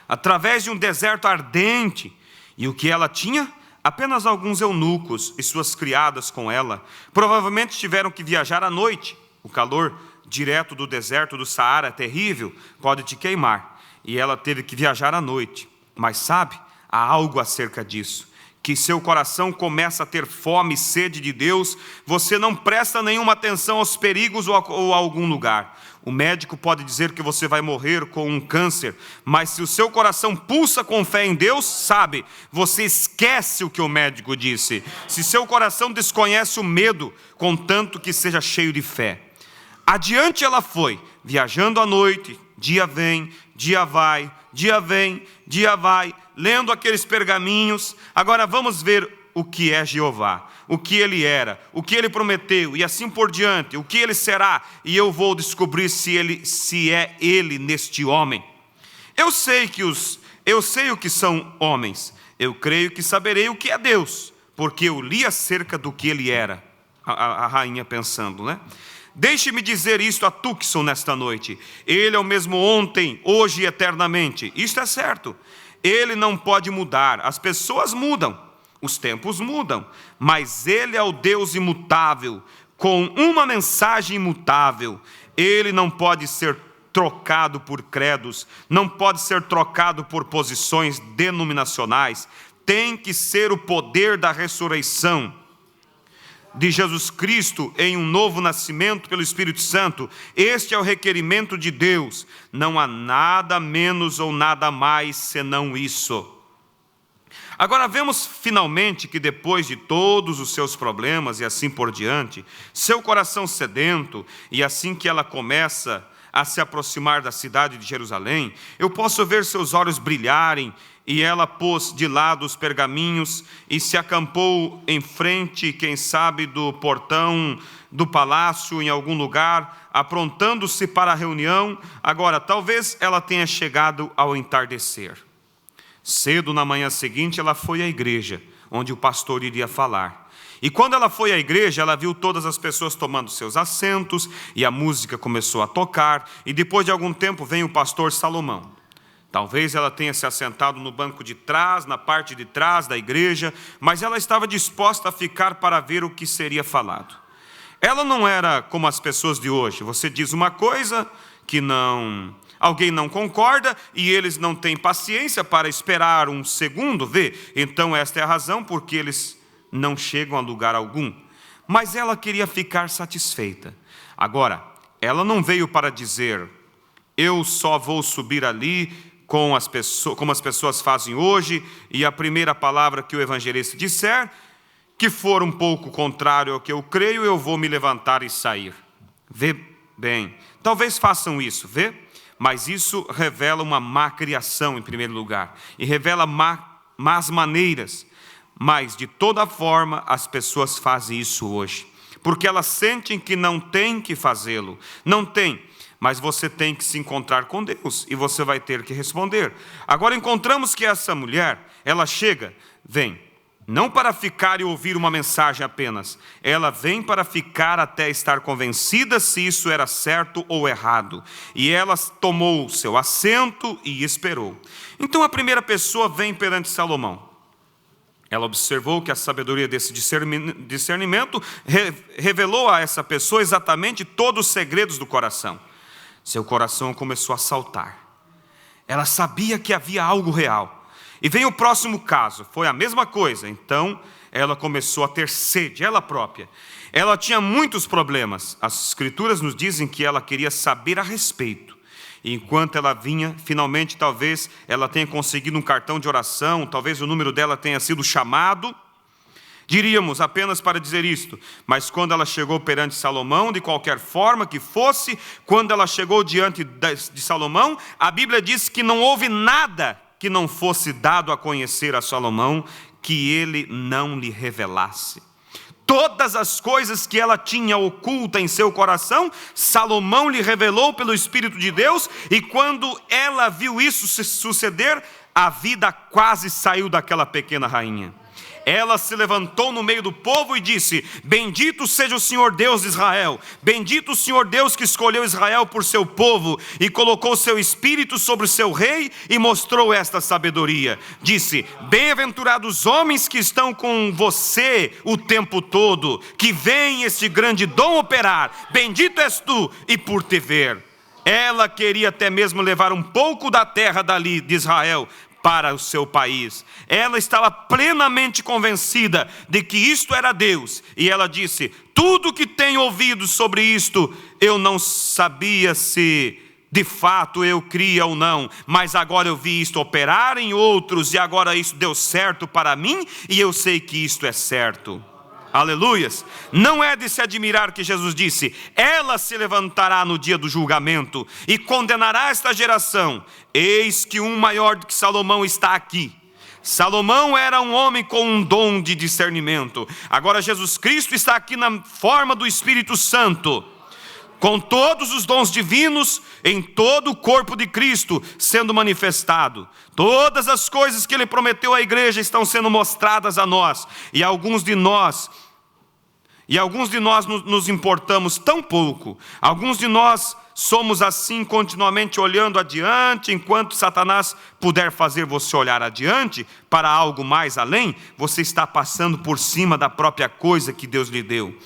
Através de um deserto ardente. E o que ela tinha? Apenas alguns eunucos e suas criadas com ela. Provavelmente tiveram que viajar à noite. O calor direto do deserto do Saara é terrível, pode te queimar. E ela teve que viajar à noite. Mas sabe, há algo acerca disso. Que seu coração começa a ter fome e sede de Deus, você não presta nenhuma atenção aos perigos ou a algum lugar. O médico pode dizer que você vai morrer com um câncer, mas se o seu coração pulsa com fé em Deus, sabe, você esquece o que o médico disse. Se seu coração desconhece o medo, contanto que seja cheio de fé. Adiante ela foi, viajando à noite, dia vem, dia vai, dia vem, dia vai, lendo aqueles pergaminhos. Agora vamos ver o que é Jeová, o que ele era, o que ele prometeu e assim por diante, o que ele será, e eu vou descobrir se é ele neste homem. Eu sei o que são homens, eu creio que saberei o que é Deus, porque eu li acerca do que ele era. A rainha pensando, né? Deixe-me dizer isto a Tucson nesta noite. Ele é o mesmo ontem, hoje e eternamente. Isto é certo. Ele não pode mudar. As pessoas mudam, os tempos mudam, mas ele é o Deus imutável, com uma mensagem imutável. Ele não pode ser trocado por credos, não pode ser trocado por posições denominacionais. Tem que ser o poder da ressurreição. de Jesus Cristo em um novo nascimento pelo Espírito Santo. Este é o requerimento de Deus. Não há nada menos ou nada mais senão isso. Agora vemos finalmente que depois de todos os seus problemas e assim por diante, seu coração sedento, e assim que ela começa a se aproximar da cidade de Jerusalém, eu posso ver seus olhos brilharem, e ela pôs de lado os pergaminhos e se acampou em frente, quem sabe, do portão do palácio em algum lugar, aprontando-se para a reunião. Agora, talvez ela tenha chegado ao entardecer. Cedo na manhã seguinte, ela foi à igreja, onde o pastor iria falar. E quando ela foi à igreja, ela viu todas as pessoas tomando seus assentos, e a música começou a tocar, e depois de algum tempo vem o pastor Salomão. Talvez ela tenha se assentado no banco de trás, na parte de trás da igreja, mas ela estava disposta a ficar para ver o que seria falado. Ela não era como as pessoas de hoje. Você diz uma coisa que alguém não concorda, e eles não têm paciência para esperar um segundo ver. Então esta é a razão porque eles não chegam a lugar algum. Mas ela queria ficar satisfeita. Agora, ela não veio para dizer: eu só vou subir ali como as pessoas fazem hoje, e a primeira palavra que o evangelista disser, que for um pouco contrário ao que eu creio, eu vou me levantar e sair. Vê bem, talvez façam isso, vê? Mas isso revela uma má criação em primeiro lugar, e revela más maneiras. Mas de toda forma as pessoas fazem isso hoje, porque elas sentem que não têm que fazê-lo. Não tem, mas você tem que se encontrar com Deus, e você vai ter que responder. Agora encontramos que essa mulher, ela chega, vem, não para ficar e ouvir uma mensagem apenas. Ela vem para ficar até estar convencida se isso era certo ou errado. E ela tomou seu assento e esperou. Então a primeira pessoa vem perante Salomão. Ela observou que a sabedoria desse discernimento revelou a essa pessoa exatamente todos os segredos do coração. Seu coração começou a saltar. Ela sabia que havia algo real. E vem o próximo caso, foi a mesma coisa. Então ela começou a ter sede, ela própria. Ela tinha muitos problemas. As escrituras nos dizem que ela queria saber a respeito. E enquanto ela vinha, finalmente talvez ela tenha conseguido um cartão de oração, talvez o número dela tenha sido chamado, diríamos apenas para dizer isto. Mas quando ela chegou perante Salomão, de qualquer forma que fosse, quando ela chegou diante de Salomão, a Bíblia diz que não houve nada que não fosse dado a conhecer a Salomão, que ele não lhe revelasse. Todas as coisas que ela tinha oculta em seu coração, Salomão lhe revelou pelo Espírito de Deus, e quando ela viu isso suceder, a vida quase saiu daquela pequena rainha. Ela se levantou no meio do povo e disse: bendito seja o Senhor Deus de Israel, bendito o Senhor Deus que escolheu Israel por seu povo e colocou seu espírito sobre o seu rei e mostrou esta sabedoria. Disse: bem-aventurados os homens que estão com você o tempo todo, que veem este grande dom operar. Bendito és tu, e por te ver. Ela queria até mesmo levar um pouco da terra dali de Israel para o seu país. Ela estava plenamente convencida de que isto era Deus. E ela disse: tudo que tenho ouvido sobre isto, eu não sabia se de fato eu cria ou não, mas agora eu vi isto operar em outros, e agora isso deu certo para mim, e eu sei que isto é certo. Aleluias. Não é de se admirar que Jesus disse: ela se levantará no dia do julgamento e condenará esta geração. Eis que um maior do que Salomão está aqui. Salomão era um homem com um dom de discernimento. Agora Jesus Cristo está aqui na forma do Espírito Santo, com todos os dons divinos em todo o corpo de Cristo sendo manifestado. Todas as coisas que ele prometeu à igreja estão sendo mostradas a nós. E alguns de nós nos importamos tão pouco. Alguns de nós somos assim, continuamente olhando adiante. Enquanto Satanás puder fazer você olhar adiante para algo mais além, você está passando por cima da própria coisa que Deus lhe deu.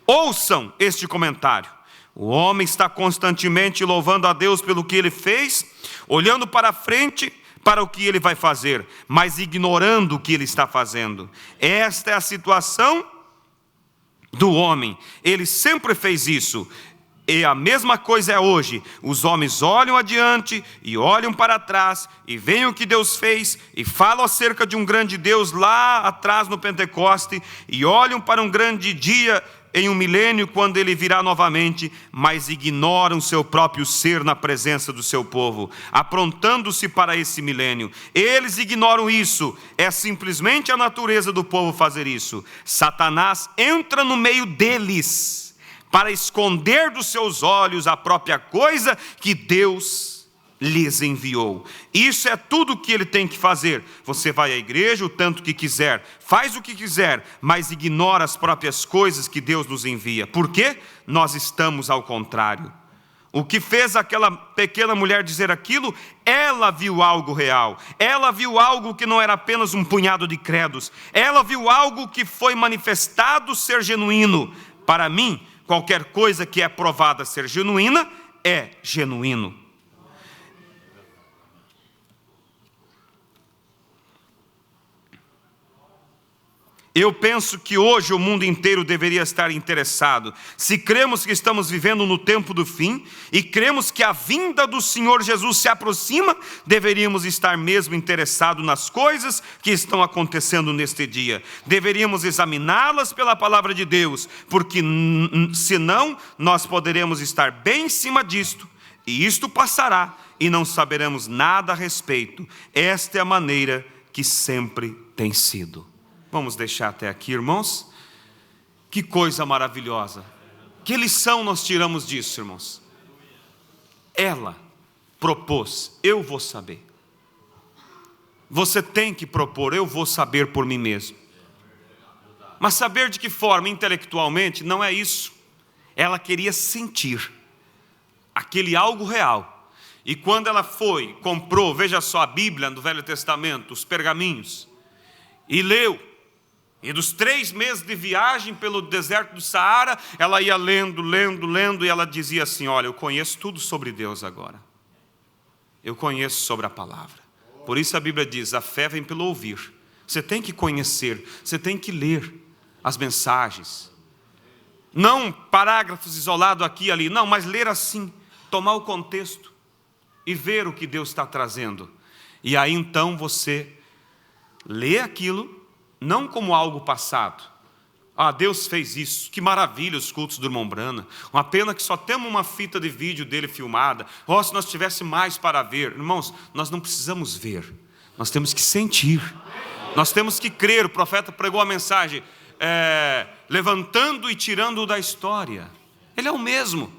Ouçam este comentário. O homem está constantemente louvando a Deus pelo que ele fez, olhando para frente para o que ele vai fazer, mas ignorando o que ele está fazendo. Esta é a situação do homem. Ele sempre fez isso. E a mesma coisa é hoje. Os homens olham adiante e olham para trás e veem o que Deus fez e falam acerca de um grande Deus lá atrás no Pentecoste e olham para um grande dia em um milênio quando ele virá novamente, mas ignoram seu próprio ser na presença do seu povo, aprontando-se para esse milênio. Eles ignoram isso. É simplesmente a natureza do povo fazer isso. Satanás entra no meio deles para esconder dos seus olhos a própria coisa que Deus lhes enviou. Isso é tudo o que ele tem que fazer. Você vai à igreja o tanto que quiser, faz o que quiser, mas ignora as próprias coisas que Deus nos envia. Por quê? Nós estamos ao contrário. O que fez aquela pequena mulher dizer aquilo? Ela viu algo real. Ela viu algo que não era apenas um punhado de credos. Ela viu algo que foi manifestado ser genuíno. Para mim, qualquer coisa que é provada ser genuína, é genuíno. Eu penso que hoje o mundo inteiro deveria estar interessado. Se cremos que estamos vivendo no tempo do fim, e cremos que a vinda do Senhor Jesus se aproxima, deveríamos estar mesmo interessados nas coisas que estão acontecendo neste dia. Deveríamos examiná-las pela palavra de Deus, porque senão nós poderemos estar bem em cima disto, e isto passará, e não saberemos nada a respeito. Esta é a maneira que sempre tem sido. Vamos deixar até aqui, irmãos. Que coisa maravilhosa. Que lição nós tiramos disso, irmãos? Ela propôs, eu vou saber. Você tem que propor, eu vou saber por mim mesmo. Mas saber de que forma? Intelectualmente, não é isso. Ela queria sentir aquele algo real. E quando ela foi, comprou, veja só a Bíblia do Velho Testamento, os pergaminhos, e leu. E dos 3 meses de viagem pelo deserto do Saara, ela ia lendo, e ela dizia assim: olha, eu conheço tudo sobre Deus agora. Eu conheço sobre a palavra. Por isso a Bíblia diz, a fé vem pelo ouvir. Você tem que conhecer, você tem que ler as mensagens. Não parágrafos isolados aqui e ali, não, mas ler assim, tomar o contexto e ver o que Deus está trazendo. E aí então você lê aquilo, não como algo passado. Ah, Deus fez isso, que maravilha os cultos do irmão Brana. Uma pena que só temos uma fita de vídeo dele filmada. Oh, se nós tivéssemos mais para ver. Irmãos, nós não precisamos ver, nós temos que sentir. Nós temos que crer. O profeta pregou a mensagem, levantando e tirando da história. Ele é o mesmo.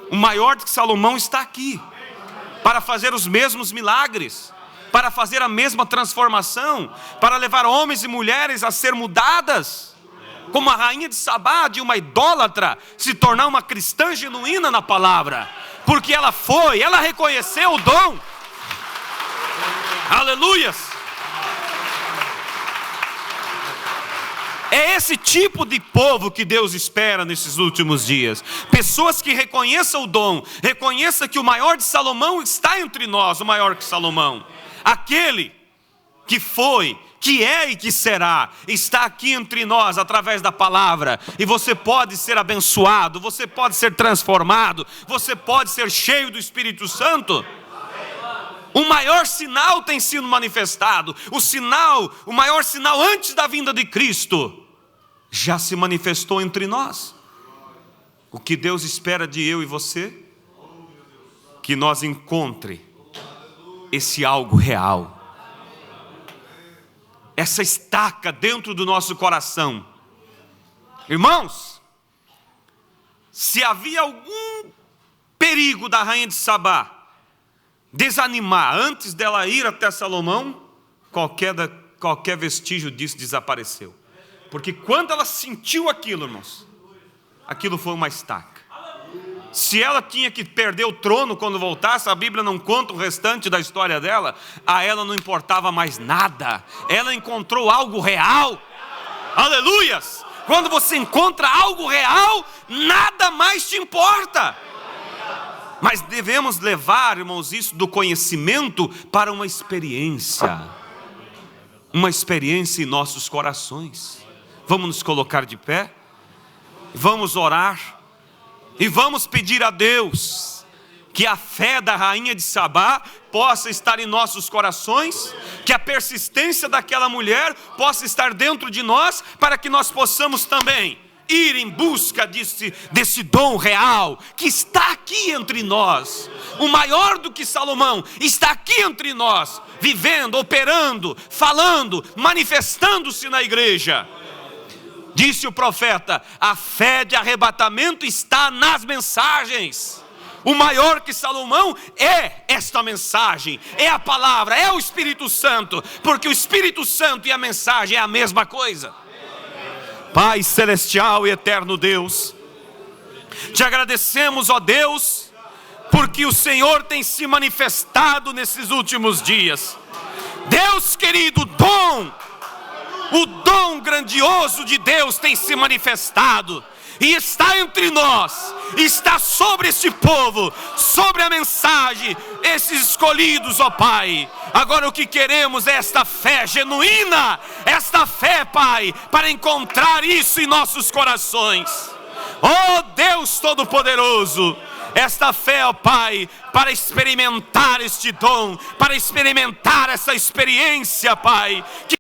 O maior do que Salomão está aqui, para fazer os mesmos milagres, para fazer a mesma transformação, para levar homens e mulheres a ser mudadas, como a rainha de Sabá, de uma idólatra, se tornar uma cristã genuína na palavra, porque ela reconheceu o dom. Aleluias! É esse tipo de povo que Deus espera nesses últimos dias. Pessoas que reconheçam o dom, reconheçam que o maior de Salomão está entre nós, o maior que Salomão. Aquele que foi, que é e que será, está aqui entre nós através da palavra. E você pode ser abençoado, você pode ser transformado, você pode ser cheio do Espírito Santo. O maior sinal tem sido manifestado. O maior sinal antes da vinda de Cristo já se manifestou entre nós. O que Deus espera de eu e você? Que nós encontre esse algo real, essa estaca dentro do nosso coração. Irmãos, se havia algum perigo da rainha de Sabá desanimar antes dela ir até Salomão, qualquer vestígio disso desapareceu. Porque quando ela sentiu aquilo, irmãos, aquilo foi uma estaca. Se ela tinha que perder o trono quando voltasse, a Bíblia não conta o restante da história dela, a ela não importava mais nada. Ela encontrou algo real. Aleluias! Quando você encontra algo real, nada mais te importa. Mas devemos levar, irmãos, isso do conhecimento para uma experiência em nossos corações. Vamos nos colocar de pé? vamos orar e vamos pedir a Deus que a fé da rainha de Sabá possa estar em nossos corações, que a persistência daquela mulher possa estar dentro de nós, para que nós possamos também ir em busca desse dom real, que está aqui entre nós. O maior do que Salomão está aqui entre nós, vivendo, operando, falando, manifestando-se na igreja. Disse o profeta: a fé de arrebatamento está nas mensagens. O maior que Salomão é esta mensagem, é a palavra, é o Espírito Santo, porque o Espírito Santo e a mensagem é a mesma coisa. Pai celestial e eterno Deus, te agradecemos, ó Deus, porque o Senhor tem se manifestado nesses últimos dias. Deus querido, o dom grandioso de Deus tem se manifestado e está entre nós, está sobre este povo, sobre a mensagem, esses escolhidos, ó Pai. Agora o que queremos é esta fé genuína, esta fé, Pai, para encontrar isso em nossos corações. Ó Deus Todo-Poderoso, esta fé, ó Pai, para experimentar este dom, para experimentar essa experiência, Pai, que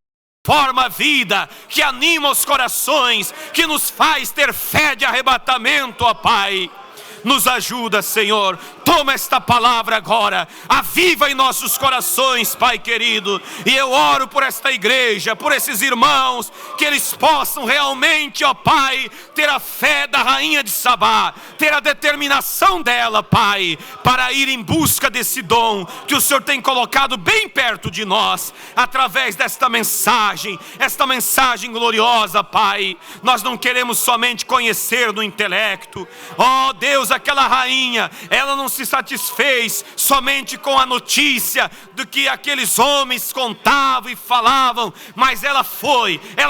forma a vida, que anima os corações, que nos faz ter fé de arrebatamento, ó Pai. Nos ajuda, Senhor. Toma esta palavra agora, aviva em nossos corações, Pai querido. E eu oro por esta igreja, por esses irmãos, que eles possam realmente, ó Pai, ter a fé da rainha de Sabá, ter a determinação dela, Pai, para ir em busca desse dom que o Senhor tem colocado bem perto de nós, através desta mensagem, esta mensagem gloriosa, Pai. Nós não queremos somente conhecer no intelecto. Ó Deus, aquela rainha, ela não se satisfez somente com a notícia do que aqueles homens contavam e falavam, mas ela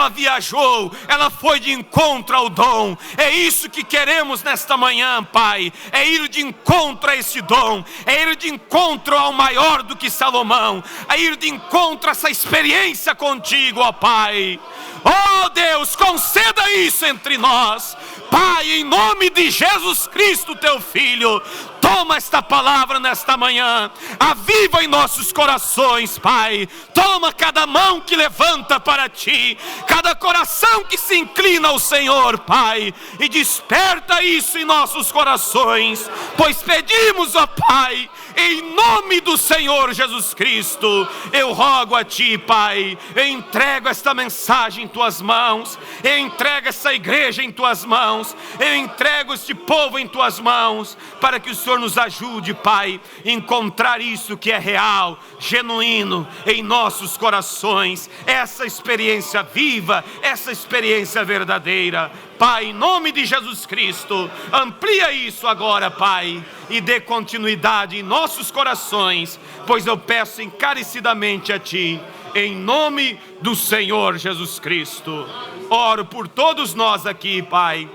viajou, ela foi de encontro ao dom. É isso que queremos nesta manhã, Pai, é ir de encontro a esse dom, é ir de encontro ao maior do que Salomão, é ir de encontro a essa experiência contigo, ó Pai. Ó Deus, conceda isso entre nós, Pai, em nome de Jesus Cristo, teu Filho. Toma esta palavra nesta manhã, aviva em nossos corações, Pai. Toma cada mão que levanta para Ti, cada coração que se inclina ao Senhor, Pai, e desperta isso em nossos corações, pois pedimos, ó Pai, em nome do Senhor Jesus Cristo. Eu rogo a Ti, Pai, eu entrego esta mensagem em Tuas mãos, eu entrego essa igreja em Tuas mãos, eu entrego este povo em Tuas mãos, para que o Senhor nos ajude, Pai, a encontrar isso que é real, genuíno em nossos corações, essa experiência viva, essa experiência verdadeira. Pai, em nome de Jesus Cristo, amplia isso agora, Pai, e dê continuidade em nossos corações, pois eu peço encarecidamente a Ti, em nome do Senhor Jesus Cristo. Oro por todos nós aqui, Pai,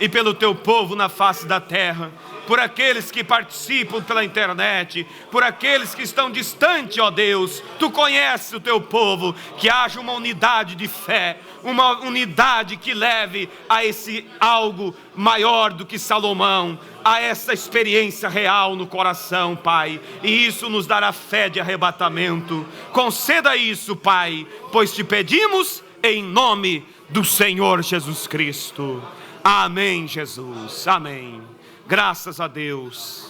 e pelo Teu povo na face da terra, por aqueles que participam pela internet, por aqueles que estão distantes, ó Deus. Tu conheces o Teu povo, que haja uma unidade de fé, uma unidade que leve a esse algo maior do que Salomão, a essa experiência real no coração, Pai, e isso nos dará fé de arrebatamento. Conceda isso, Pai, pois Te pedimos em nome do Senhor Jesus Cristo. Amém, Jesus, amém. Graças a Deus.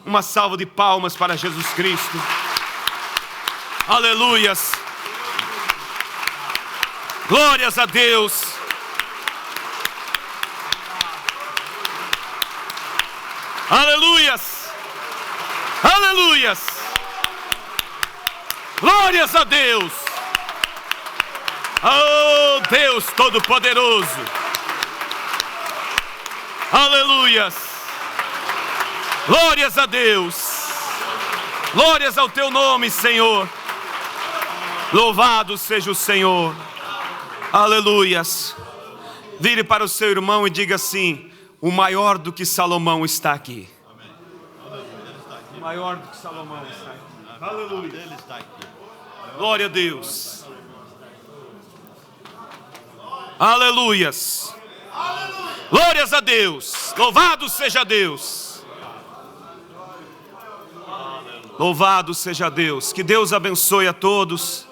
Uma salva de palmas para Jesus Cristo. Aleluias. Glórias a Deus. Aleluias. Aleluias. Glórias a Deus. Oh Deus Todo-Poderoso. Aleluias. Glórias a Deus. Glórias ao Teu nome, Senhor. Louvado seja o Senhor. Aleluias. Vire para o seu irmão e diga assim: o maior do que Salomão está aqui. O maior do que Salomão está aqui. Aleluia. Glória a Deus. Aleluias. Glórias a Deus. Louvado seja Deus. Louvado seja Deus. Que Deus abençoe a todos.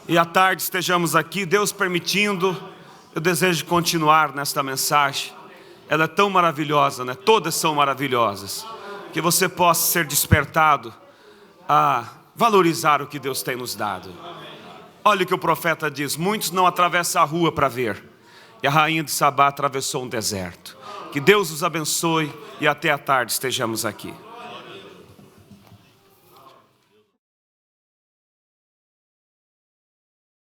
E à tarde estejamos aqui, Deus permitindo. Eu desejo continuar nesta mensagem. Ela é tão maravilhosa, né? Todas são maravilhosas. Que você possa ser despertado a valorizar o que Deus tem nos dado. Olha o que o profeta diz: muitos não atravessam a rua para ver, e a rainha de Sabá atravessou um deserto. Que Deus os abençoe e até à tarde estejamos aqui.